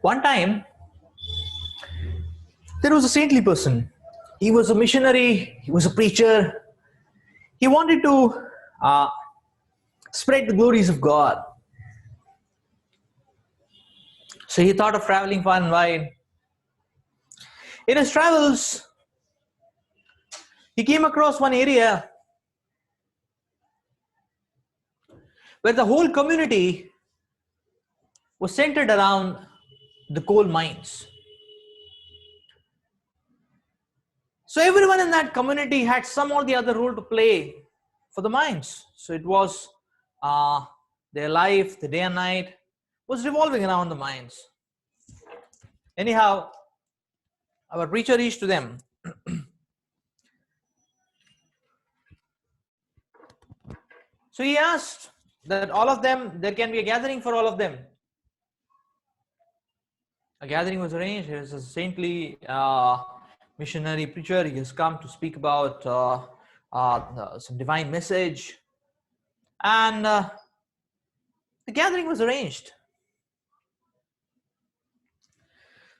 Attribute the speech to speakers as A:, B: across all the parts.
A: One time, there was a saintly person. He was a missionary, he was a preacher. He wanted to uh, spread the glories of God. So he thought of traveling far and wide. In his travels, he came across one area where the whole community was centered around the coal mines. So everyone in that community had some or the other role to play for the mines. So it was uh, their life, the day and night, was revolving around the mines. Anyhow, our preacher reached to them. So he asked that all of them, there can be a gathering for all of them. A gathering was arranged. There is a saintly missionary preacher. He has come to speak about some divine message. And the gathering was arranged.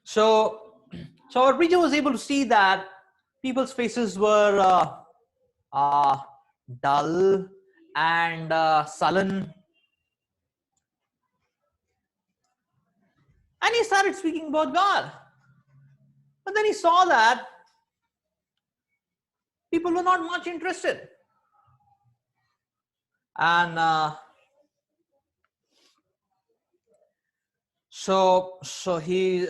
A: So our preacher was able to see that people's faces were dull and sullen. And he started speaking about God. But then he saw that people were not much interested. And so he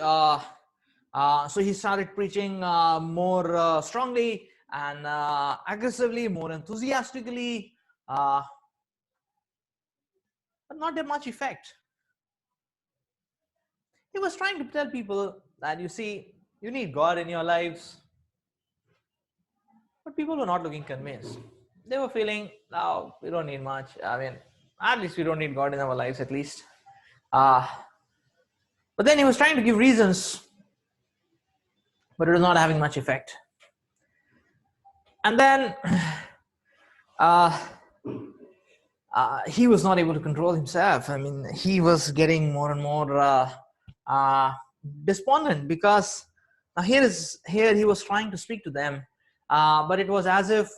A: started preaching more strongly and aggressively, more enthusiastically, but not that much effect. He was trying to tell people that, you see, you need God in your lives. But people were not looking convinced. They were feeling, no, we don't need much. I mean, at least we don't need God in our lives, at least. But then he was trying to give reasons, but it was not having much effect. And then he was not able to control himself. I mean, he was getting more and more despondent, because here he was trying to speak to them, but it was as if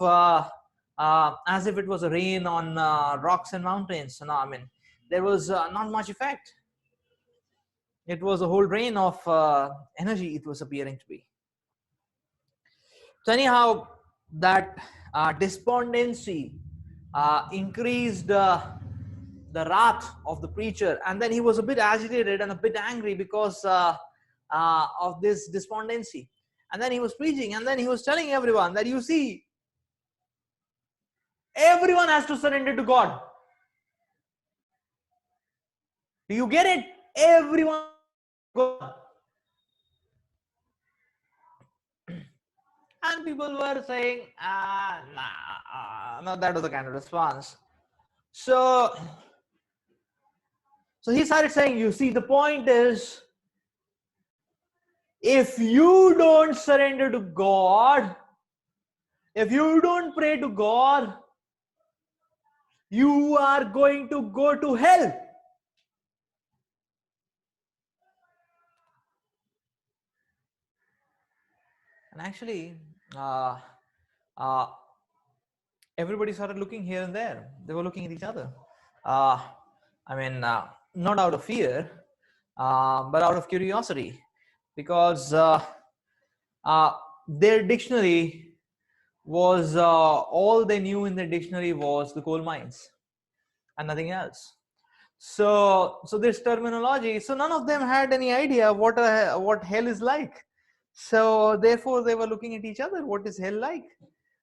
A: it was a rain on rocks and mountains. I mean, there was not much effect. It was a whole rain of energy it was appearing to be. So anyhow, that despondency increased the wrath of the preacher, and then he was a bit agitated and a bit angry because of this despondency. And then he was preaching, and then he was telling everyone that, you see, everyone has to surrender to God. Do you get it? Everyone. God. And people were saying, no, that was the kind of response. So he started saying, you see, the point is, if you don't surrender to God, if you don't pray to God, you are going to go to hell. And actually, everybody started looking here and there. They were looking at each other. I mean, not out of fear, but out of curiosity, because their dictionary was all they knew in their dictionary was the coal mines and nothing else. So this terminology, so none of them had any idea what hell is like. So therefore they were looking at each other, what is hell like?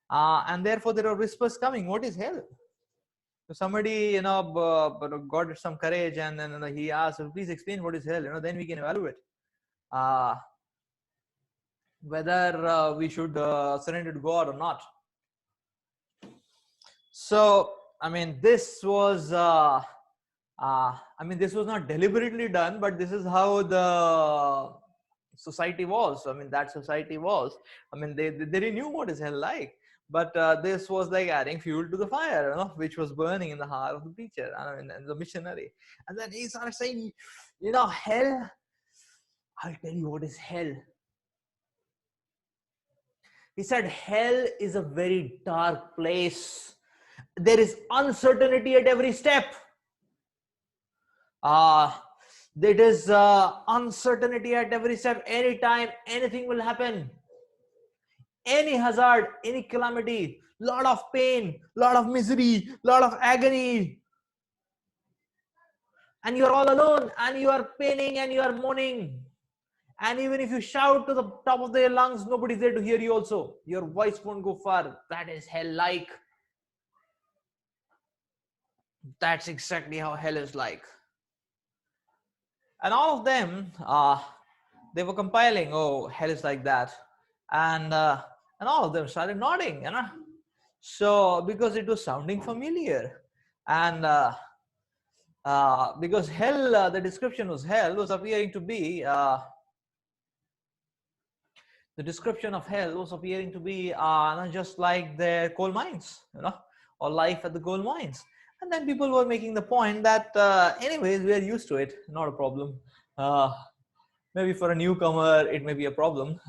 A: And therefore there are whispers coming, what is hell? So somebody got some courage, and then he asked, please explain what is hell, then we can evaluate whether we should surrender to God or not. So I mean, this was this was not deliberately done, but this is how the society was. I mean, that society was. I mean, they knew what is hell like, but this was like adding fuel to the fire, which was burning in the heart of the preacher, and the missionary. And then he started saying, hell. I'll tell you what is hell. He said, hell is a very dark place. There is uncertainty at every step. Uh, there is uncertainty at every step. Anytime, anything will happen. Any hazard, any calamity, lot of pain, lot of misery, lot of agony. And you're all alone, and you are paining, and you are mourning. And even if you shout to the top of their lungs, nobody's there to hear you also. Your voice won't go far. That is hell-like. That's exactly how hell is like. And all of them, they were compiling, oh, hell is like that. And all of them started nodding, you know. So, because it was sounding familiar. And because hell, the description was hell, was appearing to be the description of hell was appearing to be not just like the coal mines, you know, or life at the coal mines. And then people were making the point that, anyways, we are used to it, not a problem. Maybe for a newcomer, it may be a problem,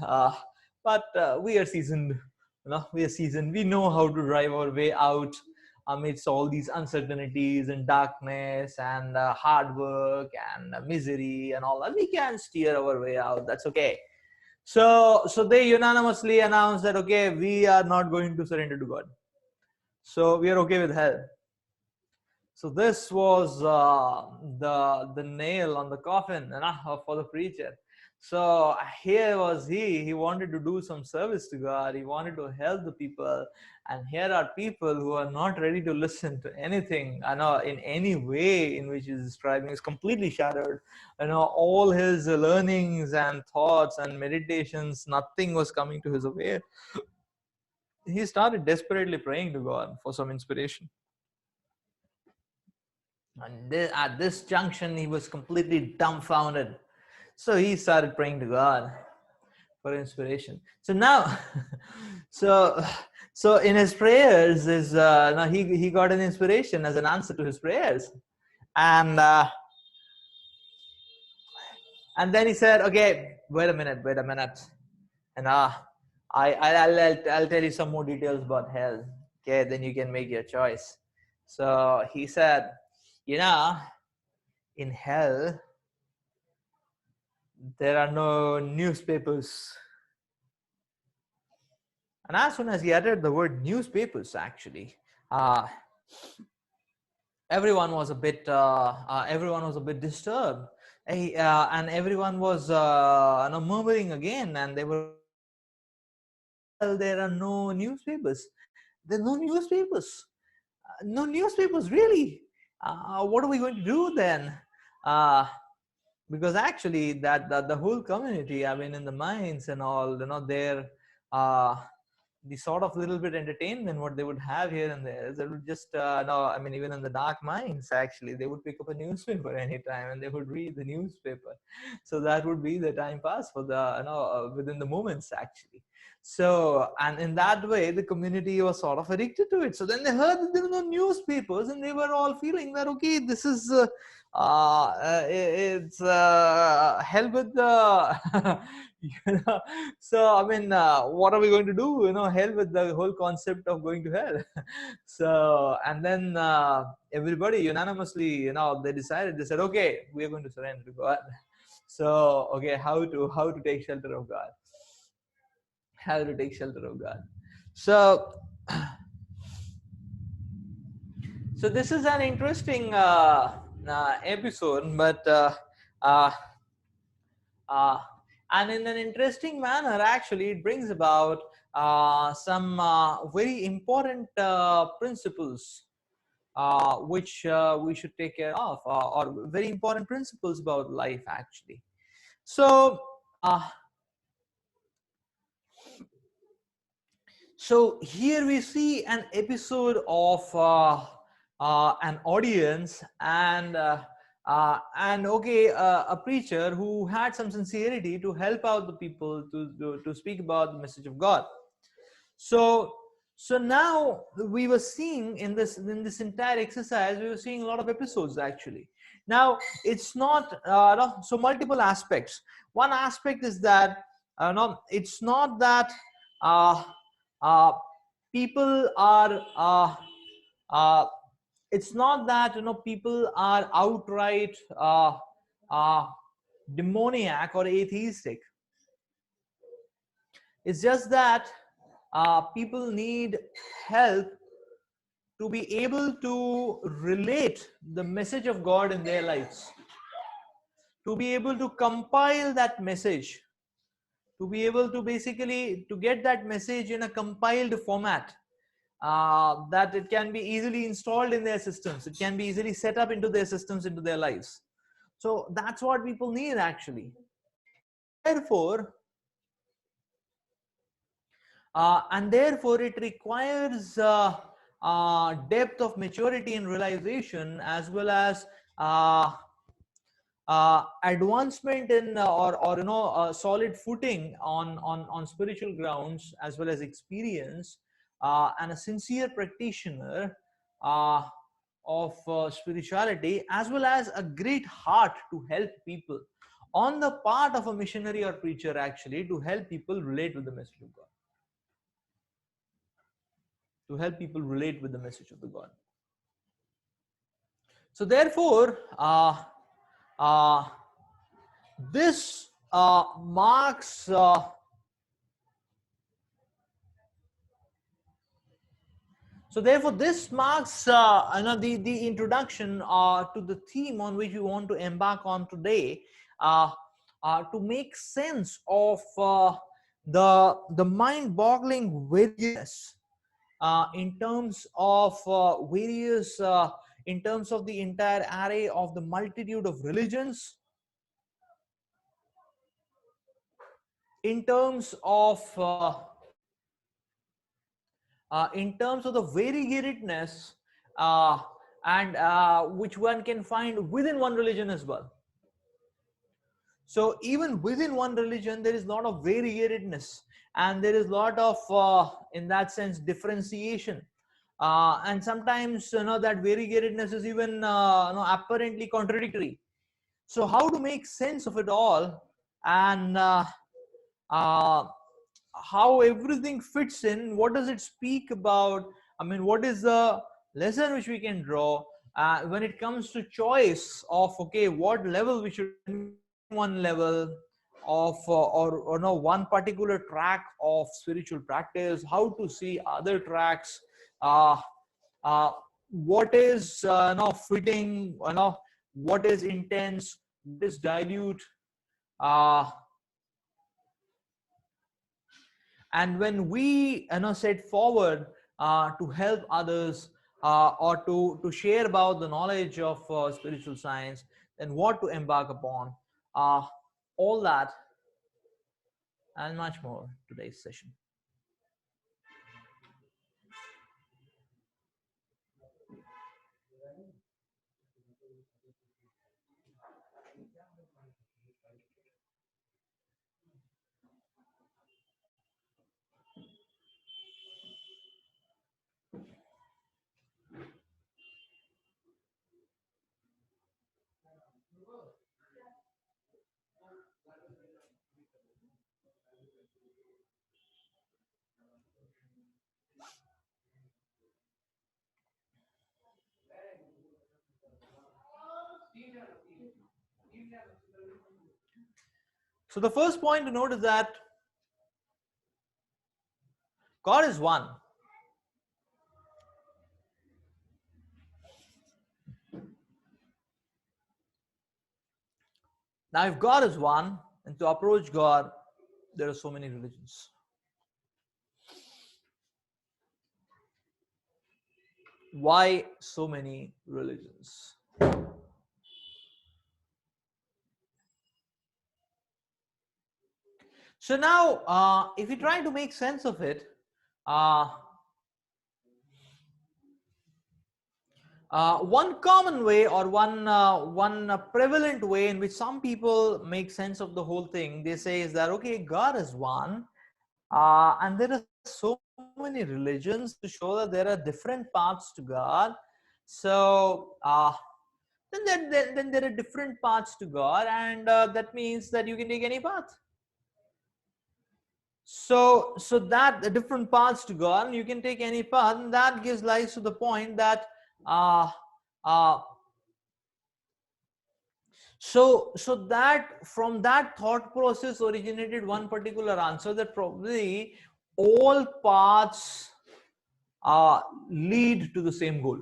A: but we are seasoned. You know, we are seasoned. We know how to drive our way out amidst all these uncertainties and darkness and hard work and misery and all that. We can steer our way out. That's okay. So they unanimously announced that, okay, we are not going to surrender to God. So we are okay with hell. So this was the nail on the coffin, you know, for the preacher. So here was he wanted to do some service to God. He wanted to help the people. And here are people who are not ready to listen to anything, I know, in any way in which he's describing is completely shattered. You know, all his learnings and thoughts and meditations, nothing was coming to his aware. He started desperately praying to God for some inspiration. And at this junction, he was completely dumbfounded. So he started praying to God for inspiration. So now, so in his prayers, now he got an inspiration as an answer to his prayers, and then he said, "Okay, wait a minute, and I'll tell you some more details about hell. Okay, then you can make your choice." So he said, "You know, in hell, there are no newspapers." And as soon as he uttered the word newspapers, actually, uh, everyone was a bit disturbed. And everyone was murmuring again, and they were, well, there are no newspapers. There are no newspapers. No newspapers, really. What are we going to do then? Uh, because actually that the whole community, I mean, in the mines and all, you know, they're the sort of little bit entertainment what they would have here and there, they would just no, I mean, even in the dark mines, actually, they would pick up a newspaper anytime and they would read the newspaper. So that would be the time pass for the, within the moments, actually. So, and in that way, the community was sort of addicted to it. So then they heard that there were no newspapers, and they were all feeling that, okay, this is it's hell with the you know. So I mean, what are we going to do? You know, hell with the whole concept of going to hell. So, and then everybody unanimously, you know, they decided, they said, okay, we are going to surrender to God. So, okay, how to take shelter of God? How to take shelter of God? So, so this is an interesting episode, but uh, and in an interesting manner, actually, it brings about some very important principles which we should take care of, or very important principles about life, actually. So, so here we see an episode of an audience and okay, a preacher who had some sincerity to help out the people to speak about the message of God. So So now we were seeing in this entire exercise, we were seeing a lot of episodes actually. Now it's not no, so multiple aspects. One aspect is that no, it's not that uh, uh, people are uh, it's not that people are outright uh, demoniac or atheistic. It's just that people need help to be able to relate the message of God in their lives, to be able to compile that message, to be able to basically to get that message in a compiled format, that it can be easily installed in their systems, it can be easily set up into their systems, into their lives. So that's what people need actually. Therefore, and therefore it requires depth of maturity and realization, as well as advancement in or solid footing on spiritual grounds, as well as experience, and a sincere practitioner of spirituality, as well as a great heart to help people on the part of a missionary or preacher, actually, to help people relate with the message of God, to help people relate with the message of the God. So therefore, uh, this marks so therefore this marks the introduction to the theme on which we want to embark on today, to make sense of the mind-boggling various in terms of various in terms of the entire array of the multitude of religions, in terms of in terms of the variegatedness, and which one can find within one religion as well. So even within one religion, there is a lot of variegatedness, and there is a lot of, in that sense, differentiation. And sometimes that variegatedness is even apparently contradictory. So how to make sense of it all, and uh, how everything fits in? What does it speak about? I mean, what is the lesson which we can draw when it comes to choice of, okay, what level we should, one level of or no one particular track of spiritual practice, how to see other tracks, uh, uh, what is fitting, what is intense, what is dilute, uh, and when we set forward to help others, or to share about the knowledge of spiritual science, then what to embark upon, uh, all that and much more today's session. So the first point to note is that God is one. Now if God is one, and to approach God, there are so many religions. Why so many religions? So now, if we try to make sense of it, uh, one common way, or one prevalent way in which some people make sense of the whole thing, they say is that, okay, God is one, and there are so many religions to show that there are different paths to God. So then there are different paths to God, and that means that you can take any path. So that the different paths to God, and you can take any path, and that gives rise to the point that uh, uh, so that from that thought process originated one particular answer, that probably all paths lead to the same goal.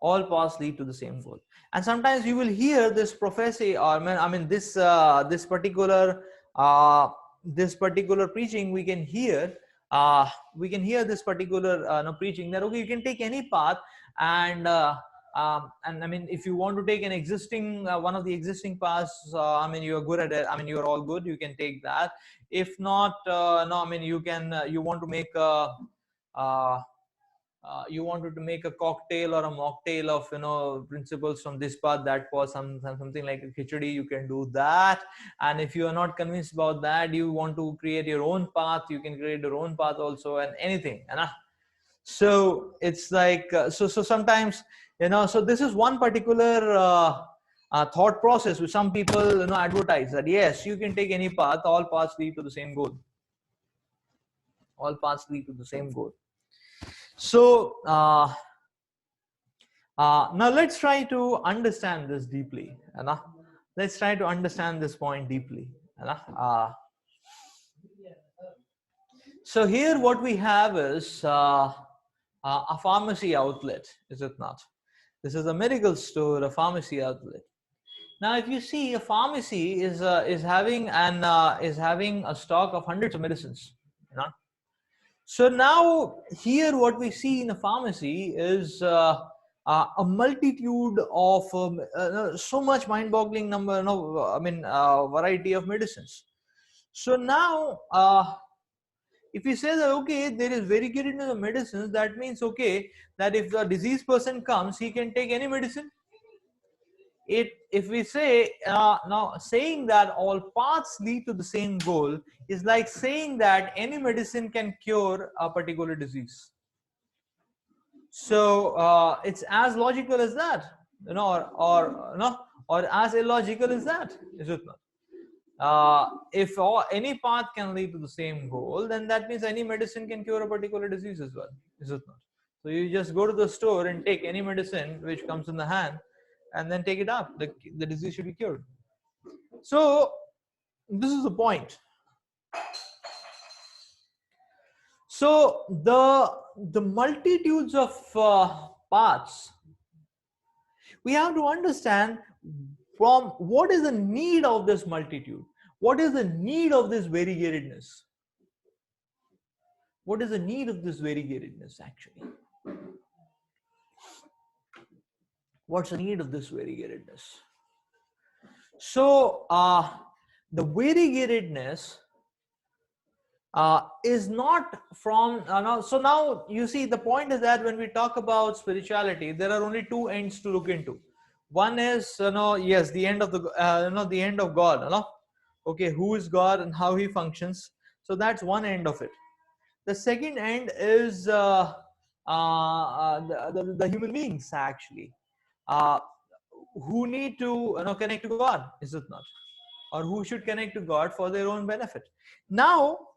A: All paths lead to the same goal. And sometimes you will hear this prophecy, or this particular this particular preaching. We can hear this particular preaching, that okay, you can take any path, and and I mean, if you want to take an existing one of the existing paths, you're good at it, you're all good, you can take that. If not, no, you can you want to make a uh, you wanted to make a cocktail or a mocktail of principles from this path, that path, something like a khichdi, you can do that. And if you are not convinced about that, you want to create your own path, you can create your own path also, and anything, so it's like so sometimes, so this is one particular thought process which some people advertise, that yes, you can take any path, all paths lead to the same goal, all paths lead to the same goal. So now let's try to understand this deeply. Let's try to understand this point deeply. So here what we have is a pharmacy outlet, is it not? This is a medical store, a pharmacy outlet. Now, if you see, a pharmacy is having a stock of hundreds of medicines. So now here what we see in a pharmacy is a multitude of so much mind-boggling number, variety of medicines. So now if you say that okay, there is variegated in the medicines, that means okay, that if the diseased person comes, he can take any medicine. If we say now, saying that all paths lead to the same goal is like saying that any medicine can cure a particular disease. So it's as logical as that, or as illogical as that, is it not? If any path can lead to the same goal, then that means any medicine can cure a particular disease as well, is it not? So you just go to the store and take any medicine which comes in the hand, and then take it up. The disease should be cured. So this is the point. So the multitudes of paths, we have to understand from what is the need of this multitude, what is the need of this variegatedness, what is the need of this variegatedness actually, what's the need of this variegatedness. So the variegatedness is not from so now you see, the point is that when we talk about spirituality, there are only two ends to look into. One is yes, the end of the end of God, okay, who is God and how he functions. So that's one end of it. The second end is the human beings actually, who need to connect to God, is it not? Or who should connect to God for their own benefit. Now,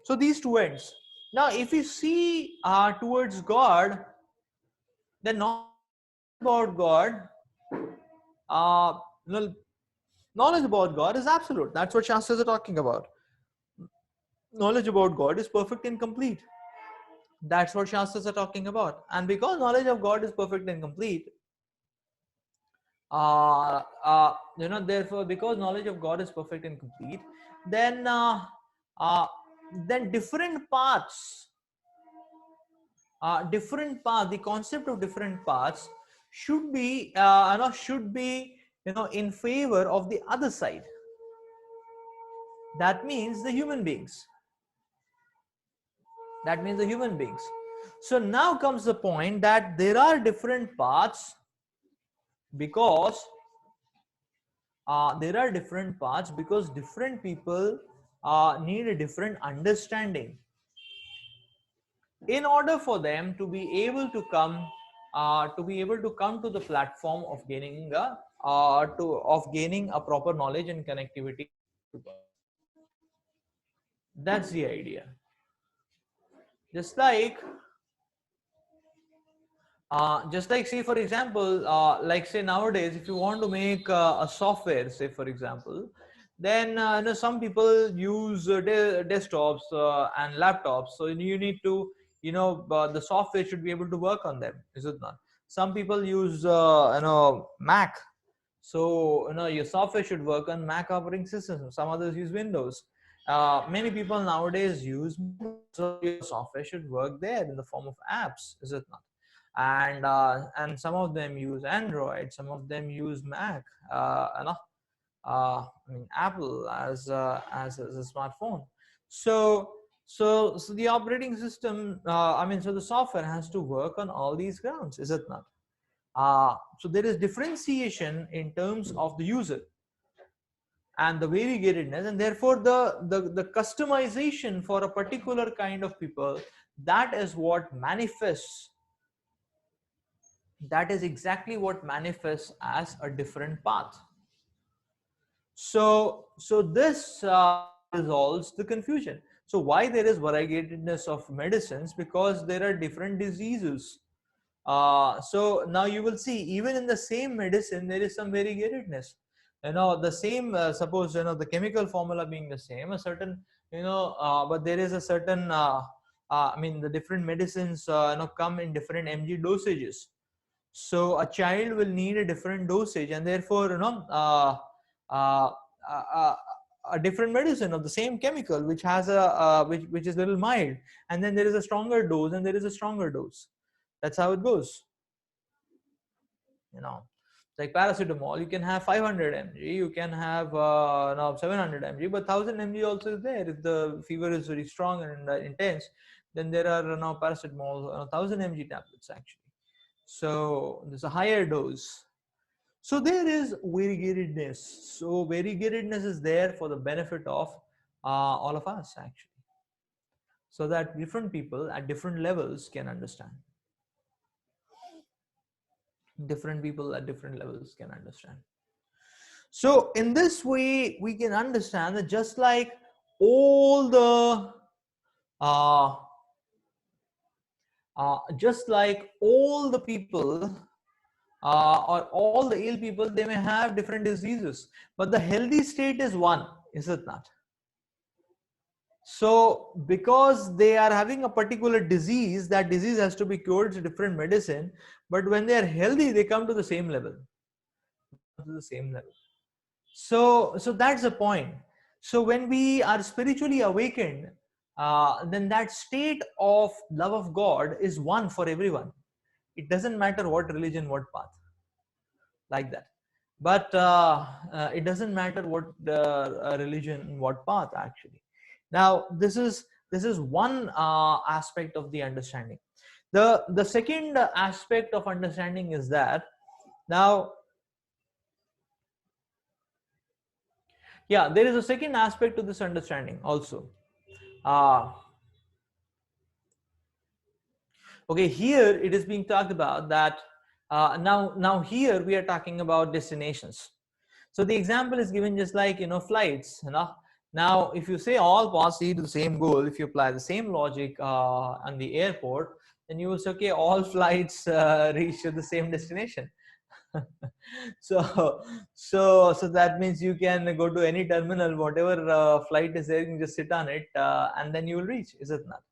A: so these two ends. Now, if you see towards God, the knowledge about God, uh, knowledge about God is absolute. That's what Shastras are talking about. Knowledge about God is perfect and complete. That's what Shastras are talking about. And because knowledge of God is perfect and complete, therefore, because knowledge of God is perfect and complete, then different paths, the concept of different paths should be in favor of the other side. That means the human beings. So now comes the point that there are different paths because different people need a different understanding in order for them to be able to come to the platform of gaining a proper knowledge and connectivity. That's the idea. Just like say for example, like say nowadays, if you want to make a software, say for example, then some people use desktops and laptops, so you need to the software should be able to work on them, is it not? Some people use Mac, so your software should work on Mac operating system. Some others use Windows. Many people nowadays use mobile, so your software should work there in the form of apps, is it not? And some of them use Android, some of them use Mac, I mean Apple as a smartphone. So the operating system, so the software has to work on all these grounds, is it not? So there is differentiation in terms of the user and the variegatedness, and therefore the customization for a particular kind of people, that is what manifests, that is exactly what manifests as a different path. So this resolves the confusion. So why there is variegatedness of medicines? Because there are different diseases. So now you will see, even in the same medicine, there is some variegatedness. The same, suppose the chemical formula being the same, a certain but there is a certain the different medicines come in different mg dosages. So a child will need a different dosage, and therefore uh, uh, a different medicine of the same chemical which has which is little mild, and then there is a stronger dose and there is a stronger dose. That's how it goes. Like paracetamol, you can have 500 mg, you can have 700 mg, but 1000 mg also is there. If the fever is very strong and intense, then there are now paracetamol 1000 mg tablets actually. So there's a higher dose. So there is variegatedness. So variegatedness is there for the benefit of all of us actually, so that different people at different levels can understand. Different people at different levels can understand. So in this way, we can understand that just like all the uh, people or all the ill people, they may have different diseases, but the healthy state is one, is it not? So because they are having a particular disease, that disease has to be cured with different medicine, but when they are healthy, they come to the same level. So that's the point. So when we are spiritually awakened, then that state of love of God is one for everyone. It doesn't matter what religion, what path, like that. But it doesn't matter what religion, what path actually. Now this is one aspect of the understanding. The second aspect of understanding is that now, yeah, there is a second aspect to this understanding also. Uh, okay, here it is being talked about that now here we are talking about destinations. So the example is given just like flights. Now if you say all paths lead to the same goal, if you apply the same logic on the airport, then you will say okay, all flights reach to the same destination. So that means you can go to any terminal, whatever flight is there, you can just sit on it and then you will reach, is it not?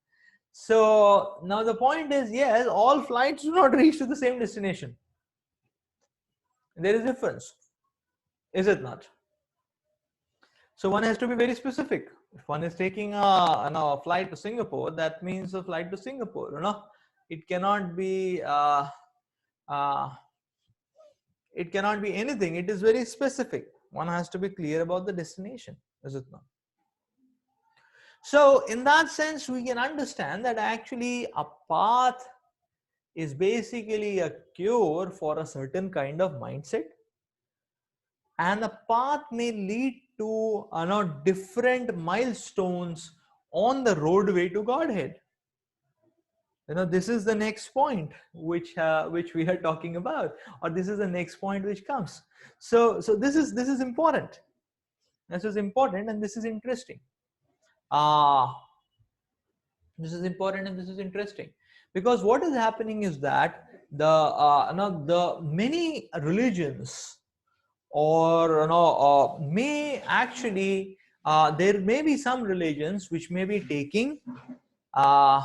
A: So now the point is, yes, all flights do not reach to the same destination. There is difference, is it not? So one has to be very specific. If one is taking a flight to Singapore, that means a flight to Singapore. It cannot be uh, it cannot be anything. It is very specific. One has to be clear about the destination, is it not? So in that sense, we can understand that actually a path is basically a cure for a certain kind of mindset, and a path may lead to different milestones on the roadway to Godhead. This is the next point which we are talking about, or this is the next point which comes. So this is important. This is important and this is interesting. This is important and this is interesting, because what is happening is that the many religions, or may actually there may be some religions which may be taking uh,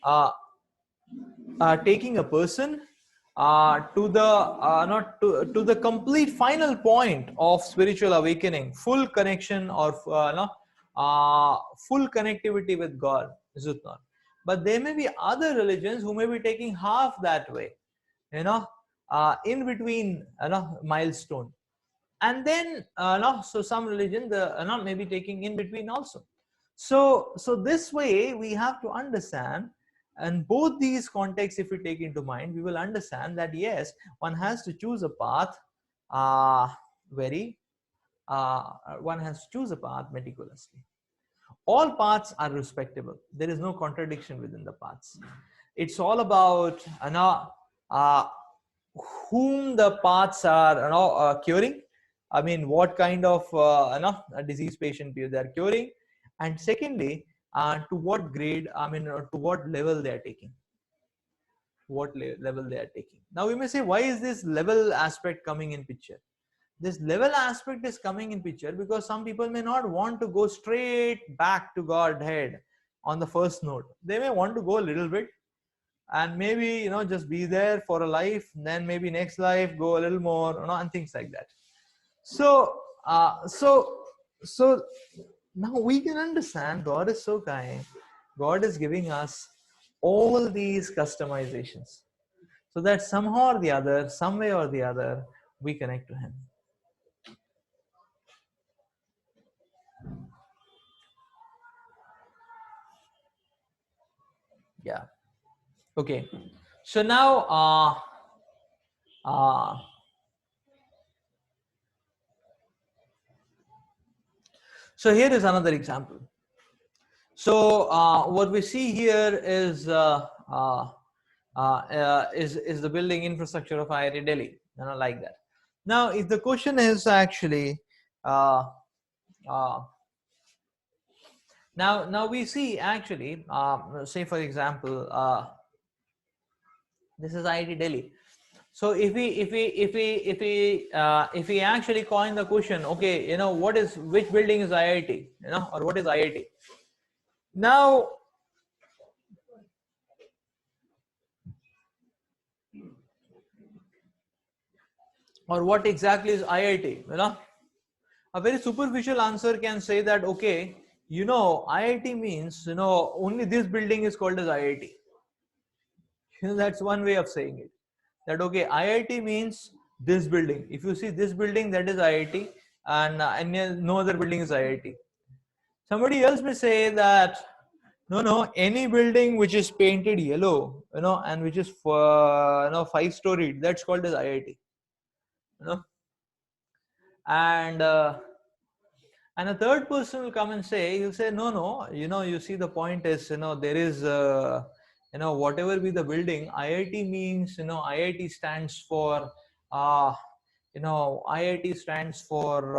A: uh, taking a person to the not to the complete final point of spiritual awakening, full connection, or full connectivity with God, is it not? But there may be other religions who may be taking half that way, in between milestone. And then no, so some religion the not maybe taking in between also. So this way we have to understand, and both these contexts, if we take into mind, we will understand that yes, one has to choose a path very one has to choose a path meticulously. All paths are respectable. There is no contradiction within the paths. It's all about uh, whom the paths are curing. I mean, what kind of a disease patient they are curing, and secondly, to what grade, I mean, to what level they are taking. What level they are taking. Now we may say, why is this level aspect coming in picture? This level aspect is coming in picture because some people may not want to go straight back to Godhead on the first note. They may want to go a little bit, and maybe just be there for a life, then maybe next life go a little more, and things like that. So so now we can understand God is so kind. God is giving us all these customizations, so that somehow or the other, some way or the other, we connect to Him. Yeah. Okay. So now uh, so here is another example. So what we see here is the building infrastructure of IIT Delhi, like that. Now, if the question is actually now we see actually, say for example, this is IIT Delhi. So if we actually coin the question, okay, what is, which building is IIT, or what is IIT? Now, or what exactly is IIT? A very superficial answer can say that, okay, IIT means, only this building is called as IIT. That's one way of saying it. That, okay, IIT means this building. If you see this building, that is IIT, and no other building is IIT. Somebody else may say that, no, any building which is painted yellow, and which is 5-storied, that's called as IIT. And a third person will come and say, he'll say, no, you see, the point is, there is whatever be the building, IIT means, IIT stands for IIT stands for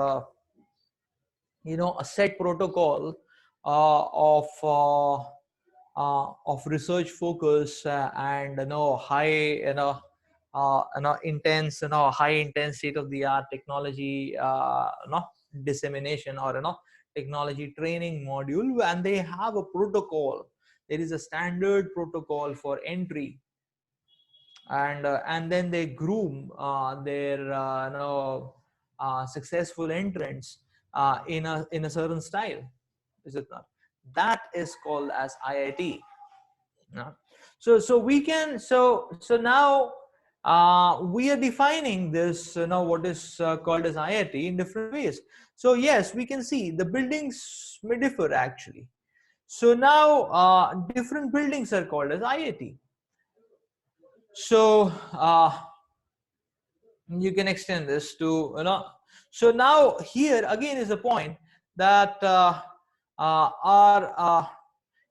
A: a set protocol of research focus, and high intense, high intense state of the art technology dissemination, or technology training module, and they have a protocol. There is a standard protocol for entry, and then they groom their successful entrants in a certain style, is it not? That is called as IIT. So we can, so now we are defining this, what is called as IIT in different ways. So yes, we can see the buildings may differ actually. So now different buildings are called as IIT. So you can extend this to So now here again is the point that our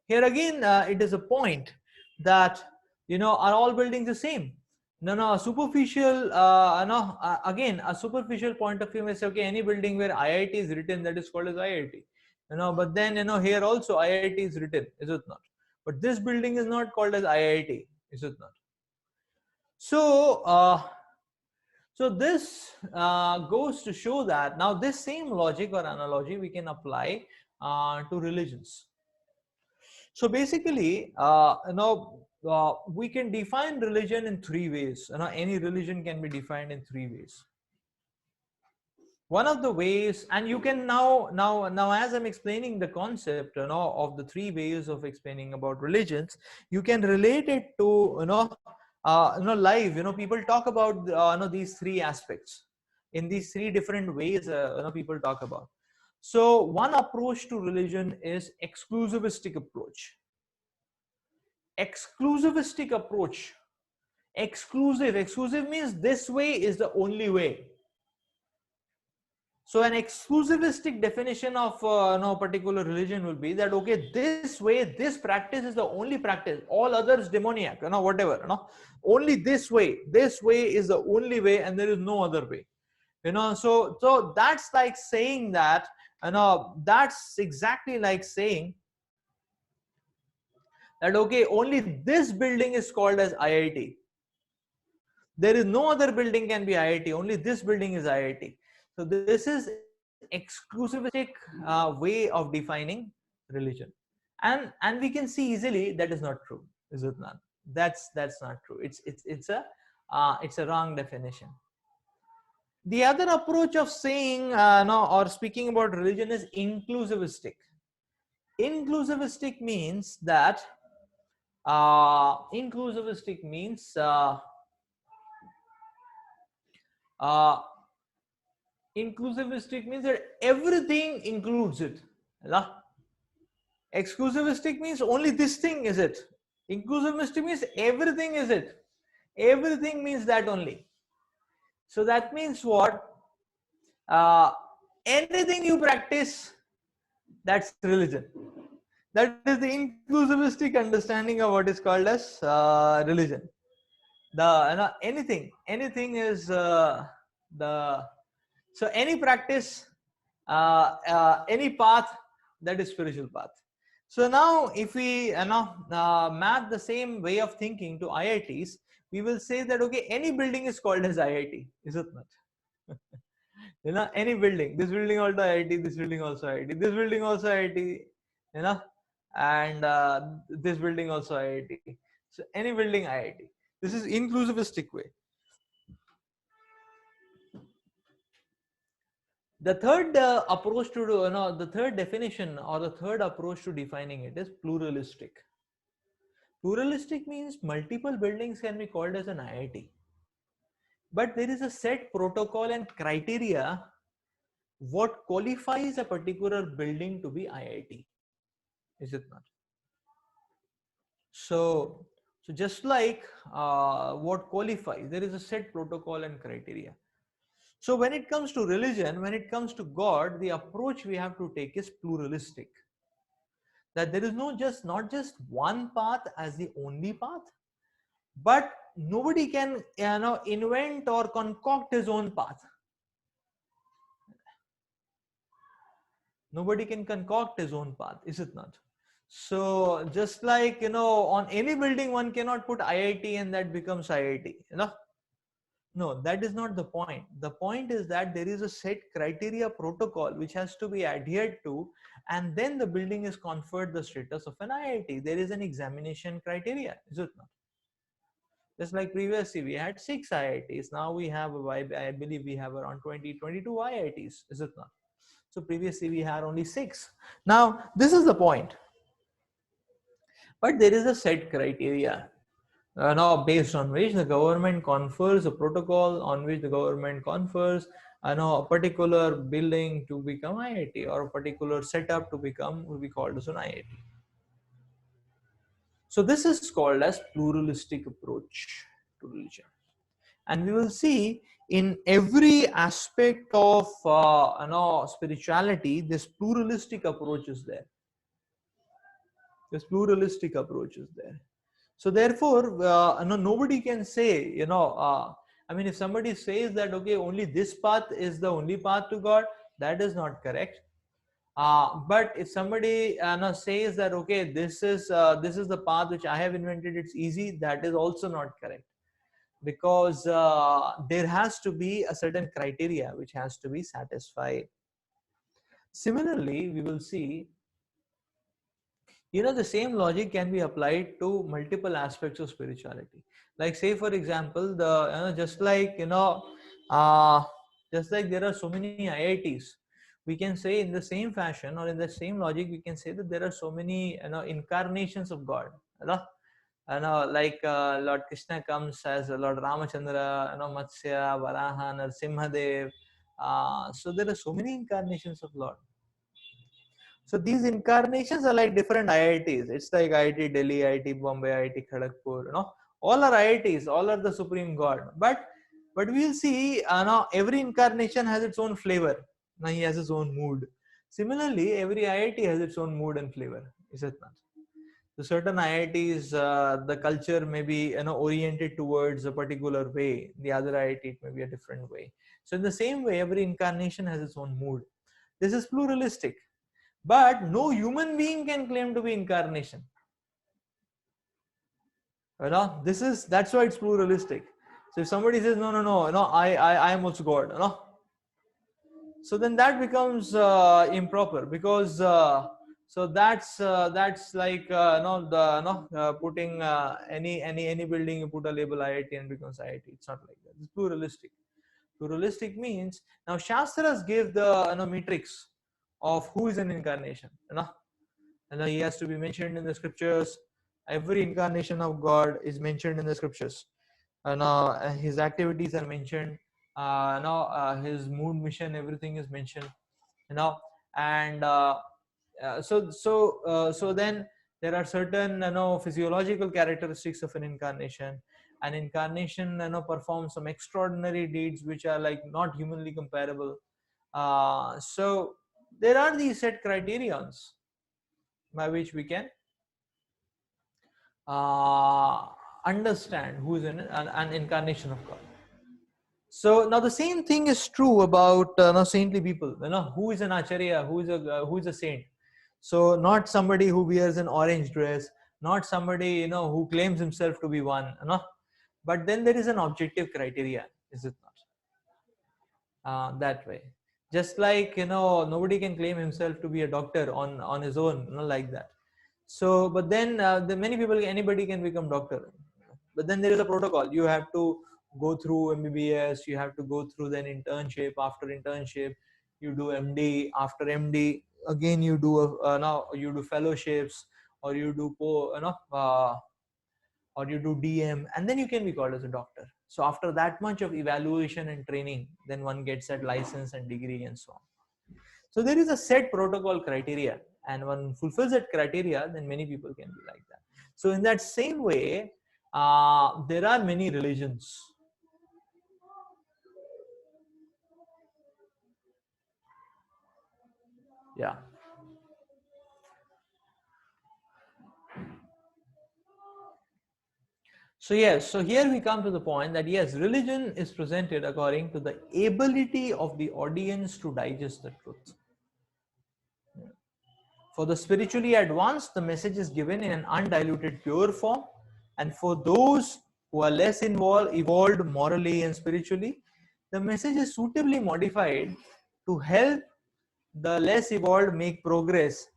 A: here again it is a point that, are all buildings the same? No, a superficial no again a superficial point of view may say, okay, any building where IIT is written, that is called as IIT, but then here also IIT is written, is it not? But this building is not called as IIT, is it not? So so this goes to show that now this same logic or analogy we can apply to religions. So basically, we can define religion in three ways. Any religion can be defined in three ways. One of the ways, and you can now as I'm explaining the concept, of the three ways of explaining about religions, you can relate it to, life. People talk about these three aspects in these three different ways. People talk about. So one approach to religion is exclusivistic approach. Exclusivistic approach. Exclusive means this way is the only way. So an exclusivistic definition of no particular religion will be that, okay, this way, this practice is the only practice, all others demoniac, whatever, only this way is the only way, and there is no other way. So that's like saying that, that's exactly like saying that, okay, only this building is called as IIT. There is no other building can be IIT, only this building is IIT. So this is exclusivistic way of defining religion. And we can see easily that is not true, is it not? That's not true. It's a wrong definition. The other approach of saying no, or speaking about religion is inclusivistic. Inclusivistic means that inclusivistic means inclusivistic means that everything includes it. Exclusivistic means only this thing is it. Inclusivistic means everything is it. Everything means that only. So that means what? Anything you practice, that's religion. That is the inclusivistic understanding of what is called as religion. Anything is the so any practice, any path, that is spiritual path. So now if we map the same way of thinking to IITs, we will say that, okay, any building is called as IIT, is it not? Any building, this building also IIT, this building also IIT, this building also IIT, and this building also IIT. So any building IIT. This is inclusivistic way. The third approach to the third definition or the third approach to defining it is pluralistic. Pluralistic means multiple buildings can be called as an IIT, but there is a set protocol and criteria what qualifies a particular building to be IIT, is it not? So just like what qualifies, there is a set protocol and criteria. So when it comes to religion, when it comes to God, the approach we have to take is pluralistic. That there is not just one path as the only path, but nobody can invent or concoct his own path. Nobody can concoct his own path, is it not? So just like on any building one cannot put IIT and that becomes IIT. No, that is not the point. The point is that there is a set criteria protocol which has to be adhered to, and then the building is conferred the status of an IIT. There is an examination criteria, is it not? Just like previously we had 6 IITs, now we have, I believe we have around 22 IITs, is it not? So previously we had only 6. Now this is the point. But there is a set criteria. Now based on which the government confers a protocol, on which the government confers a particular building to become IIT, or a particular setup to become, will be called as an IIT. So this is called as pluralistic approach to religion. And we will see in every aspect of spirituality, this pluralistic approach is there. This pluralistic approach is there. So therefore, nobody can say, I mean, if somebody says that, okay, only this path is the only path to God, that is not correct. But if somebody says that, okay, this is the path which I have invented, it's easy, that is also not correct, because there has to be a certain criteria which has to be satisfied. Similarly, we will see, the same logic can be applied to multiple aspects of spirituality. Like, say for example, uh, just like there are so many IITs, we can say in the same fashion, or in the same logic, we can say that there are so many incarnations of God. Like Lord Krishna comes as Lord Ramachandra, Matsya, Varaha, Narsimhadev. So there are so many incarnations of Lord. So these incarnations are like different IITs. It's like IIT Delhi, IIT Bombay, IIT Kharagpur. All are IITs. All are the supreme God. But we'll see. Every incarnation has its own flavor. Now he has his own mood. Similarly, every IIT has its own mood and flavor. Is it not? So certain IITs, the culture may be oriented towards a particular way. The other IIT it may be a different way. So in the same way, every incarnation has its own mood. This is pluralistic. But no human being can claim to be incarnation. That's why it's pluralistic. So if somebody says no, I am also God, so then that becomes improper, because so that's like putting any building, you put a label IIT and becomes IIT. It's not like that. It's pluralistic. Pluralistic means, now Shastras give the matrix of who is an incarnation. And he has to be mentioned in the scriptures. Every incarnation of God is mentioned in the scriptures. And his activities are mentioned. His mood, mission, everything is mentioned. And so then there are certain physiological characteristics of an incarnation. An incarnation performs some extraordinary deeds which are like not humanly comparable. So there are these set criterions by which we can uh, understand who is an incarnation of God. So now the same thing is true about saintly people. Who is an acharya, who is a saint. So not somebody who wears an orange dress, not somebody who claims himself to be one. But then there is an objective criteria, is it not? That way, just like nobody can claim himself to be a doctor on his own, like that. So but then the many people, anybody can become doctor, but then there is a protocol. You have to go through MBBS, you have to go through then internship. After internship you do MD. After MD again you do now you do fellowships, or you do or you do DM, and then you can be called as a doctor. So after that much of evaluation and training, then one gets that license and degree and so on. So there is a set protocol criteria, and one fulfills that criteria, then many people can be like that. So in that same way, there are many religions. Yeah. So yes, so here we come to the point that yes, religion is presented according to the ability of the audience to digest the truth. For the spiritually advanced, the message is given in an undiluted, pure form. And for those who are less evolved morally and spiritually, the message is suitably modified to help the less evolved make progress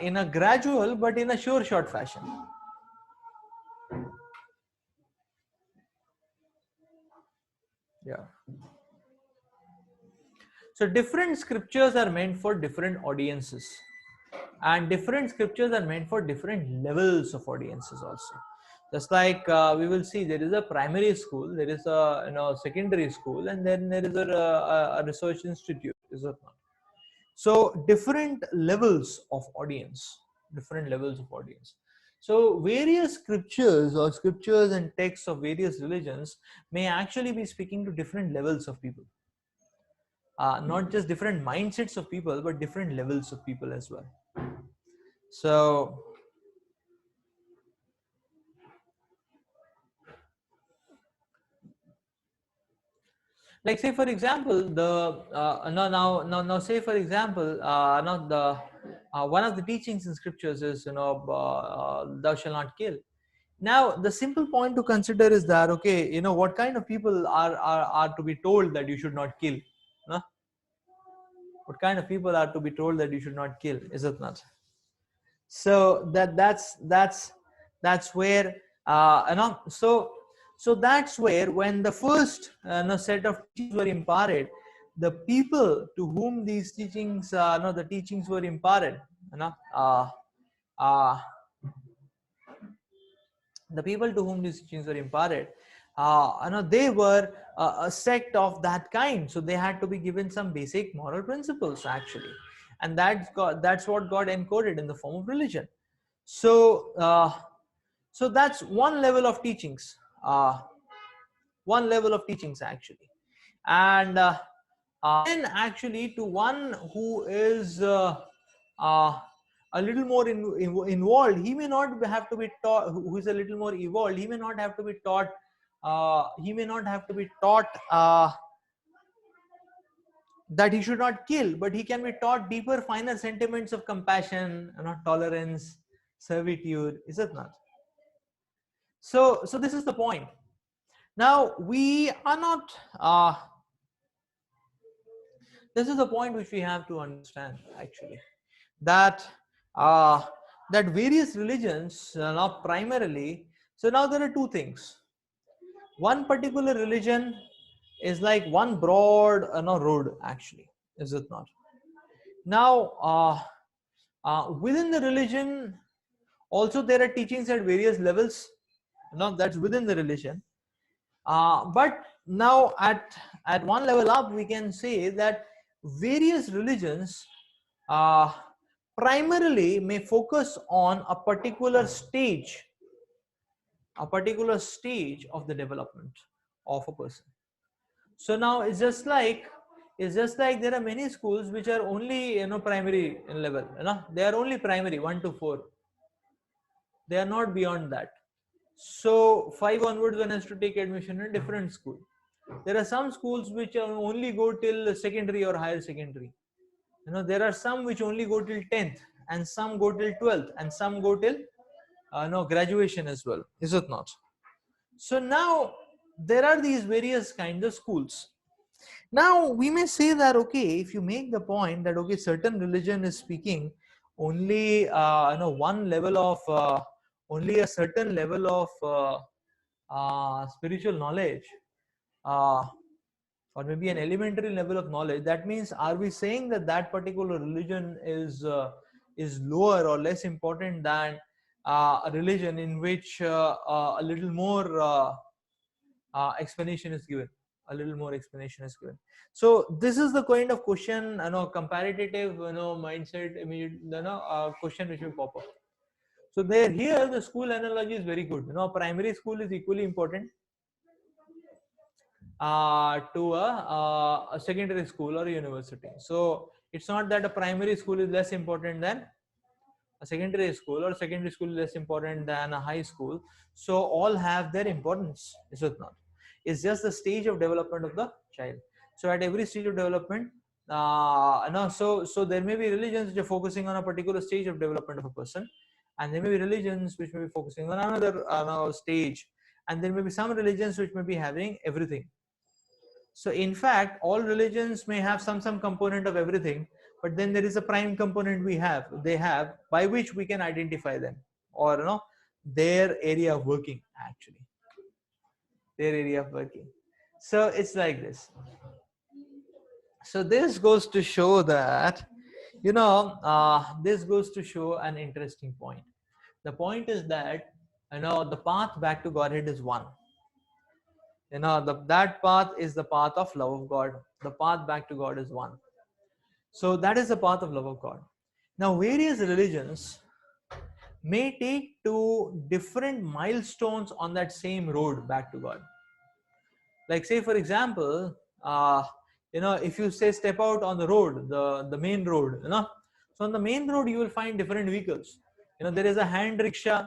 A: in a gradual but in a sure short fashion. Yeah. So different scriptures are meant for different audiences, and different scriptures are meant for different levels of audiences also. Just like we will see, there is a primary school, there is a secondary school, and then there is a research institute, is it not? So different levels of audience, different levels of audience. So various scriptures or scriptures and texts of various religions may actually be speaking to different levels of people. Not just different mindsets of people, but different levels of people as well. So, like say for example, the now say for example, now the one of the teachings in scriptures is thou shall not kill. Now the simple point to consider is that, okay, what kind of people are to be told that you should not kill? No? What kind of people are to be told that you should not kill? Is it not? So that's where so that's where, when the first set of teachings were imparted, the people to whom these teachings the teachings were imparted, you know uh, uh, the people to whom these teachings were imparted, they were a sect of that kind, so they had to be given some basic moral principles actually, and that's what got encoded in the form of religion. So so that's one level of teachings, actually. And then actually, to one who is uh, a little more involved, he may not have to be taught, who is a little more evolved, he may not have to be taught, that he should not kill, but he can be taught deeper, finer sentiments of compassion, tolerance, servitude. Is it not? So this is the point. Now we are not. This is the point which we have to understand actually, that uh, that various religions now primarily. So now there are two things. One particular religion is like one broad road actually. Is it not? Now within the religion also there are teachings at various levels. That's within the religion. But now at one level up, we can say that various religions uh, primarily may focus on a particular stage of the development of a person. So now it's just like there are many schools which are only primary level. They are only primary 1 to 4. They are not beyond that. So 5 onwards, one has to take admission in a different school. There are some schools which only go till secondary or higher secondary. There are some which only go till 10th, and some go till 12th, and some go till no graduation as well. Is it not? So now there are these various kinds of schools. Now we may say that, okay, if you make the point that, okay, certain religion is speaking only one level of only a certain level of spiritual knowledge, uh, or maybe an elementary level of knowledge, that means, are we saying that that particular religion is lower or less important than a religion in which a little more explanation is given? A little more explanation is given. So this is the kind of question, comparative mindset immediate question which will pop up. So there, here the school analogy is very good. Primary school is equally important to a secondary school or a university. So it's not that a primary school is less important than a secondary school, or secondary school is less important than a high school. So all have their importance. Is it not? It's just the stage of development of the child. So at every stage of development, so there may be religions which are focusing on a particular stage of development of a person, and there may be religions which may be focusing on another stage, and there may be some religions which may be having everything. So in fact, all religions may have some component of everything, but then there is a prime component they have, by which we can identify them, or their area of working actually, their area of working. So it's like this. So this goes to show that, this goes to show an interesting point. The point is that, the path back to Godhead is one. That path is the path of love of God. The path back to God is one. So that is the path of love of God. Now various religions may take to different milestones on that same road back to God. Like say for example, if you say step out on the road, the main road, so on the main road you will find different vehicles. There is a hand rickshaw.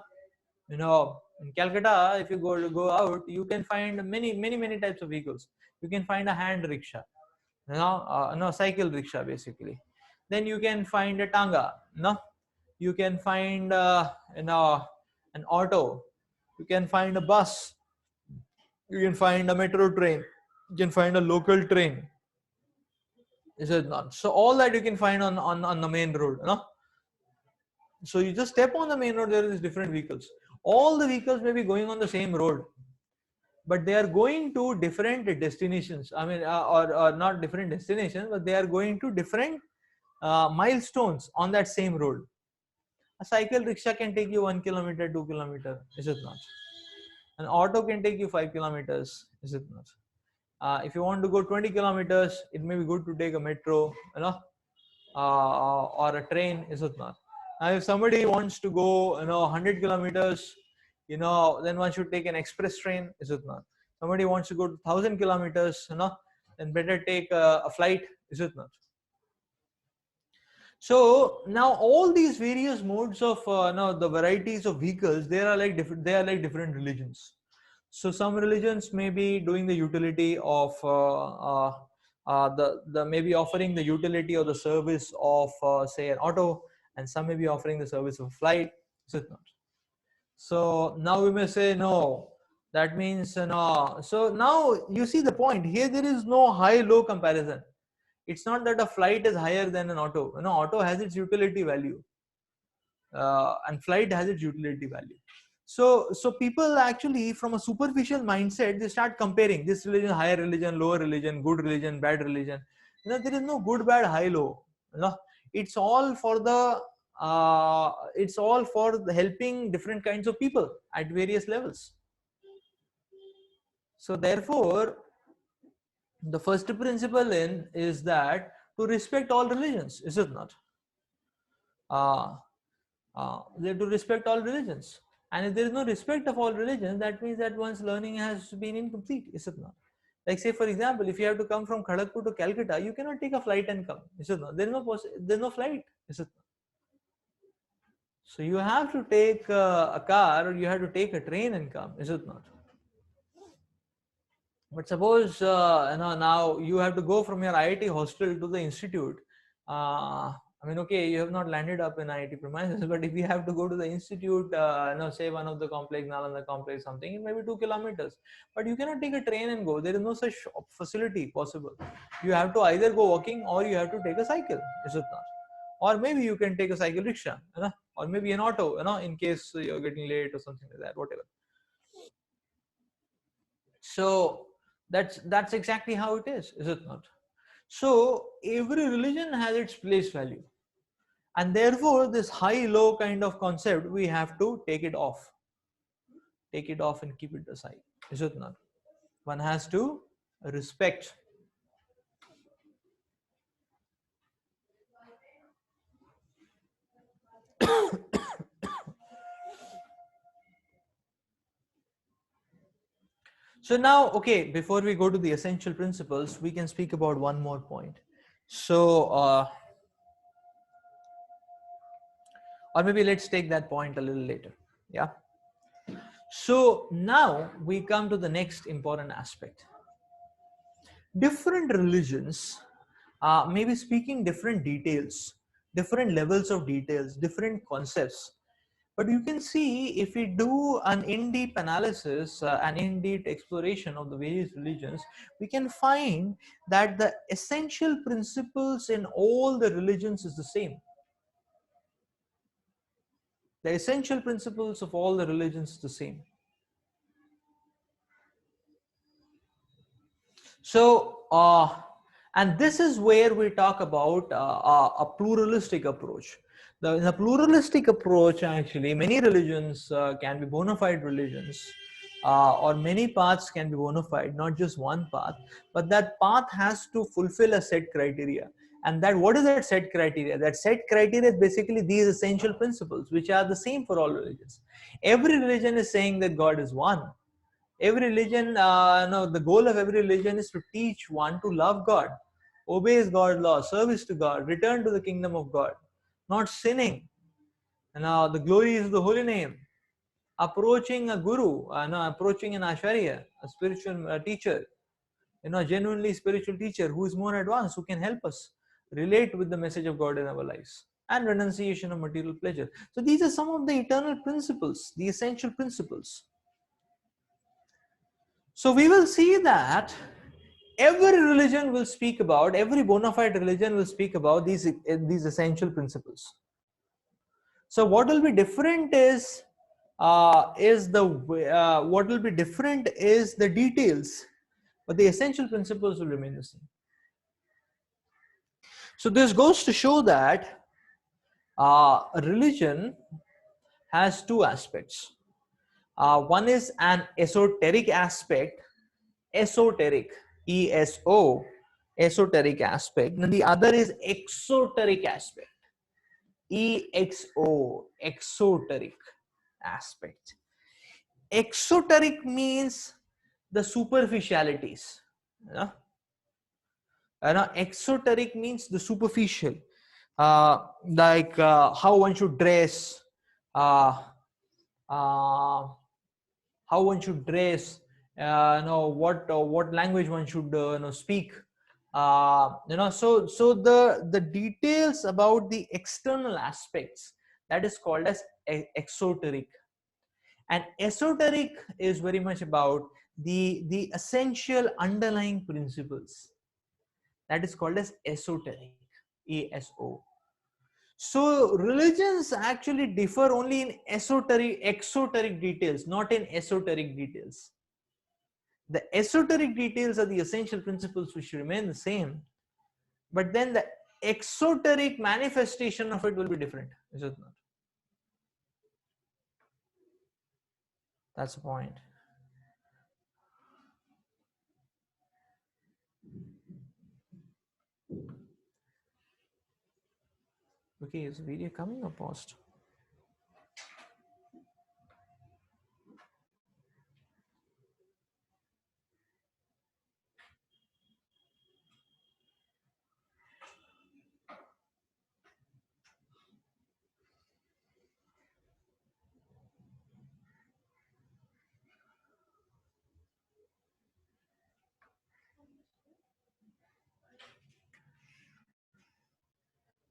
A: In Calcutta, if you go out, you can find many types of vehicles. You can find a hand rickshaw, no, cycle rickshaw basically. Then you can find a tanga, you can find an auto, you can find a bus, you can find a metro train, you can find a local train, is it not? So all that you can find on the main road, so you just step on the main road, there is different vehicles. All the vehicles may be going on the same road, but they are going to different destinations. I mean, or not different destinations, but they are going to different milestones on that same road. A cycle rickshaw can take you 1 kilometer, 2 kilometer, is it not? An auto can take you 5 kilometers, is it not? If you want to go 20 kilometers, it may be good to take a metro, or a train, is it not? Now, if somebody wants to go, 100 kilometers, then one should take an express train, is it not? Somebody wants to go to 1,000 kilometers, then better take a flight, is it not? So now all these various modes of the varieties of vehicles, they are like different religions. So some religions may be doing the utility of the maybe offering the utility or the service of say an auto, and some may be offering the service of a flight, is it not? So now we may say no. That means no. So now you see the point here. There is no high-low comparison. It's not that a flight is higher than an auto. Auto has its utility value, and flight has its utility value. So people actually, from a superficial mindset, they start comparing this religion, higher religion, lower religion, good religion, bad religion. There is no good, bad, high, low. It's all for helping different kinds of people at various levels. So therefore, the first principle is that to respect all religions, is it not? They have to respect all religions. And if there is no respect of all religions, that means that one's learning has been incomplete, is it not? Like say for example, if you have to come from Kharagpur to Calcutta, you cannot take a flight and come, is it not? There is no flight, is it not? So you have to take a car, or you have to take a train and come, is it not? But suppose now you have to go from your IIT hostel to the institute. I mean, okay, you have not landed up in IIT premises, but if you have to go to the institute, say one of the complex, Nalanda complex, something, it may be 2 kilometers. But you cannot take a train and go. There is no such facility possible. You have to either go walking, or you have to take a cycle, is it not? Or maybe you can take a cycle rickshaw, or maybe an auto, in case you're getting late or something like that, whatever. So that's exactly how it is it not? So every religion has its place value, and therefore this high low kind of concept, we have to take it off and keep it aside, is it not? One has to respect. So now, okay, before we go to the essential principles, we can speak about one more point. So or maybe let's take that point a little later. Yeah. So now we come to the next important aspect. Different religions may be speaking different details, different levels of details, different concepts. But you can see, if we do an in-depth analysis, an in-depth exploration of the various religions, we can find that the essential principles in all the religions is the same. The essential principles of all the religions is the same. So, and this is where we talk about a pluralistic approach. In a pluralistic approach, actually, many religions can be bona fide religions, or many paths can be bona fide, not just one path, but that path has to fulfill a set criteria. And that, what is that set criteria? That set criteria is basically these essential principles, which are the same for all religions. Every religion is saying that God is one. Every religion, no, the goal of every religion is to teach one to love God, obeys God's law, service to God, return to the kingdom of God, not sinning. And the glory is the holy name. Approaching a guru, no, approaching an acharya, a spiritual teacher, genuinely spiritual teacher who is more advanced, who can help us relate with the message of God in our lives, and renunciation of material pleasure. So these are some of the eternal principles, the essential principles. So we will see that every religion will speak about, every bona fide religion will speak about these essential principles. So what will be different is the details, but the essential principles will remain the same. So this goes to show that religion has two aspects. One is an esoteric aspect, esoteric, ESO, esoteric aspect, and the other is exoteric aspect, EXO, exoteric aspect. Exoteric means the superficialities. Exoteric means the superficial, like how one should dress, uh, uh, how one should dress, what language one should speak. So the details about the external aspects, that is called as exoteric. And esoteric is very much about the essential underlying principles, that is called as esoteric, ESO. So religions actually differ only in exoteric details, not in esoteric details. The esoteric details are the essential principles which remain the same, but then the exoteric manifestation of it will be different, is it not? That's the point. Okay, is the video coming or paused?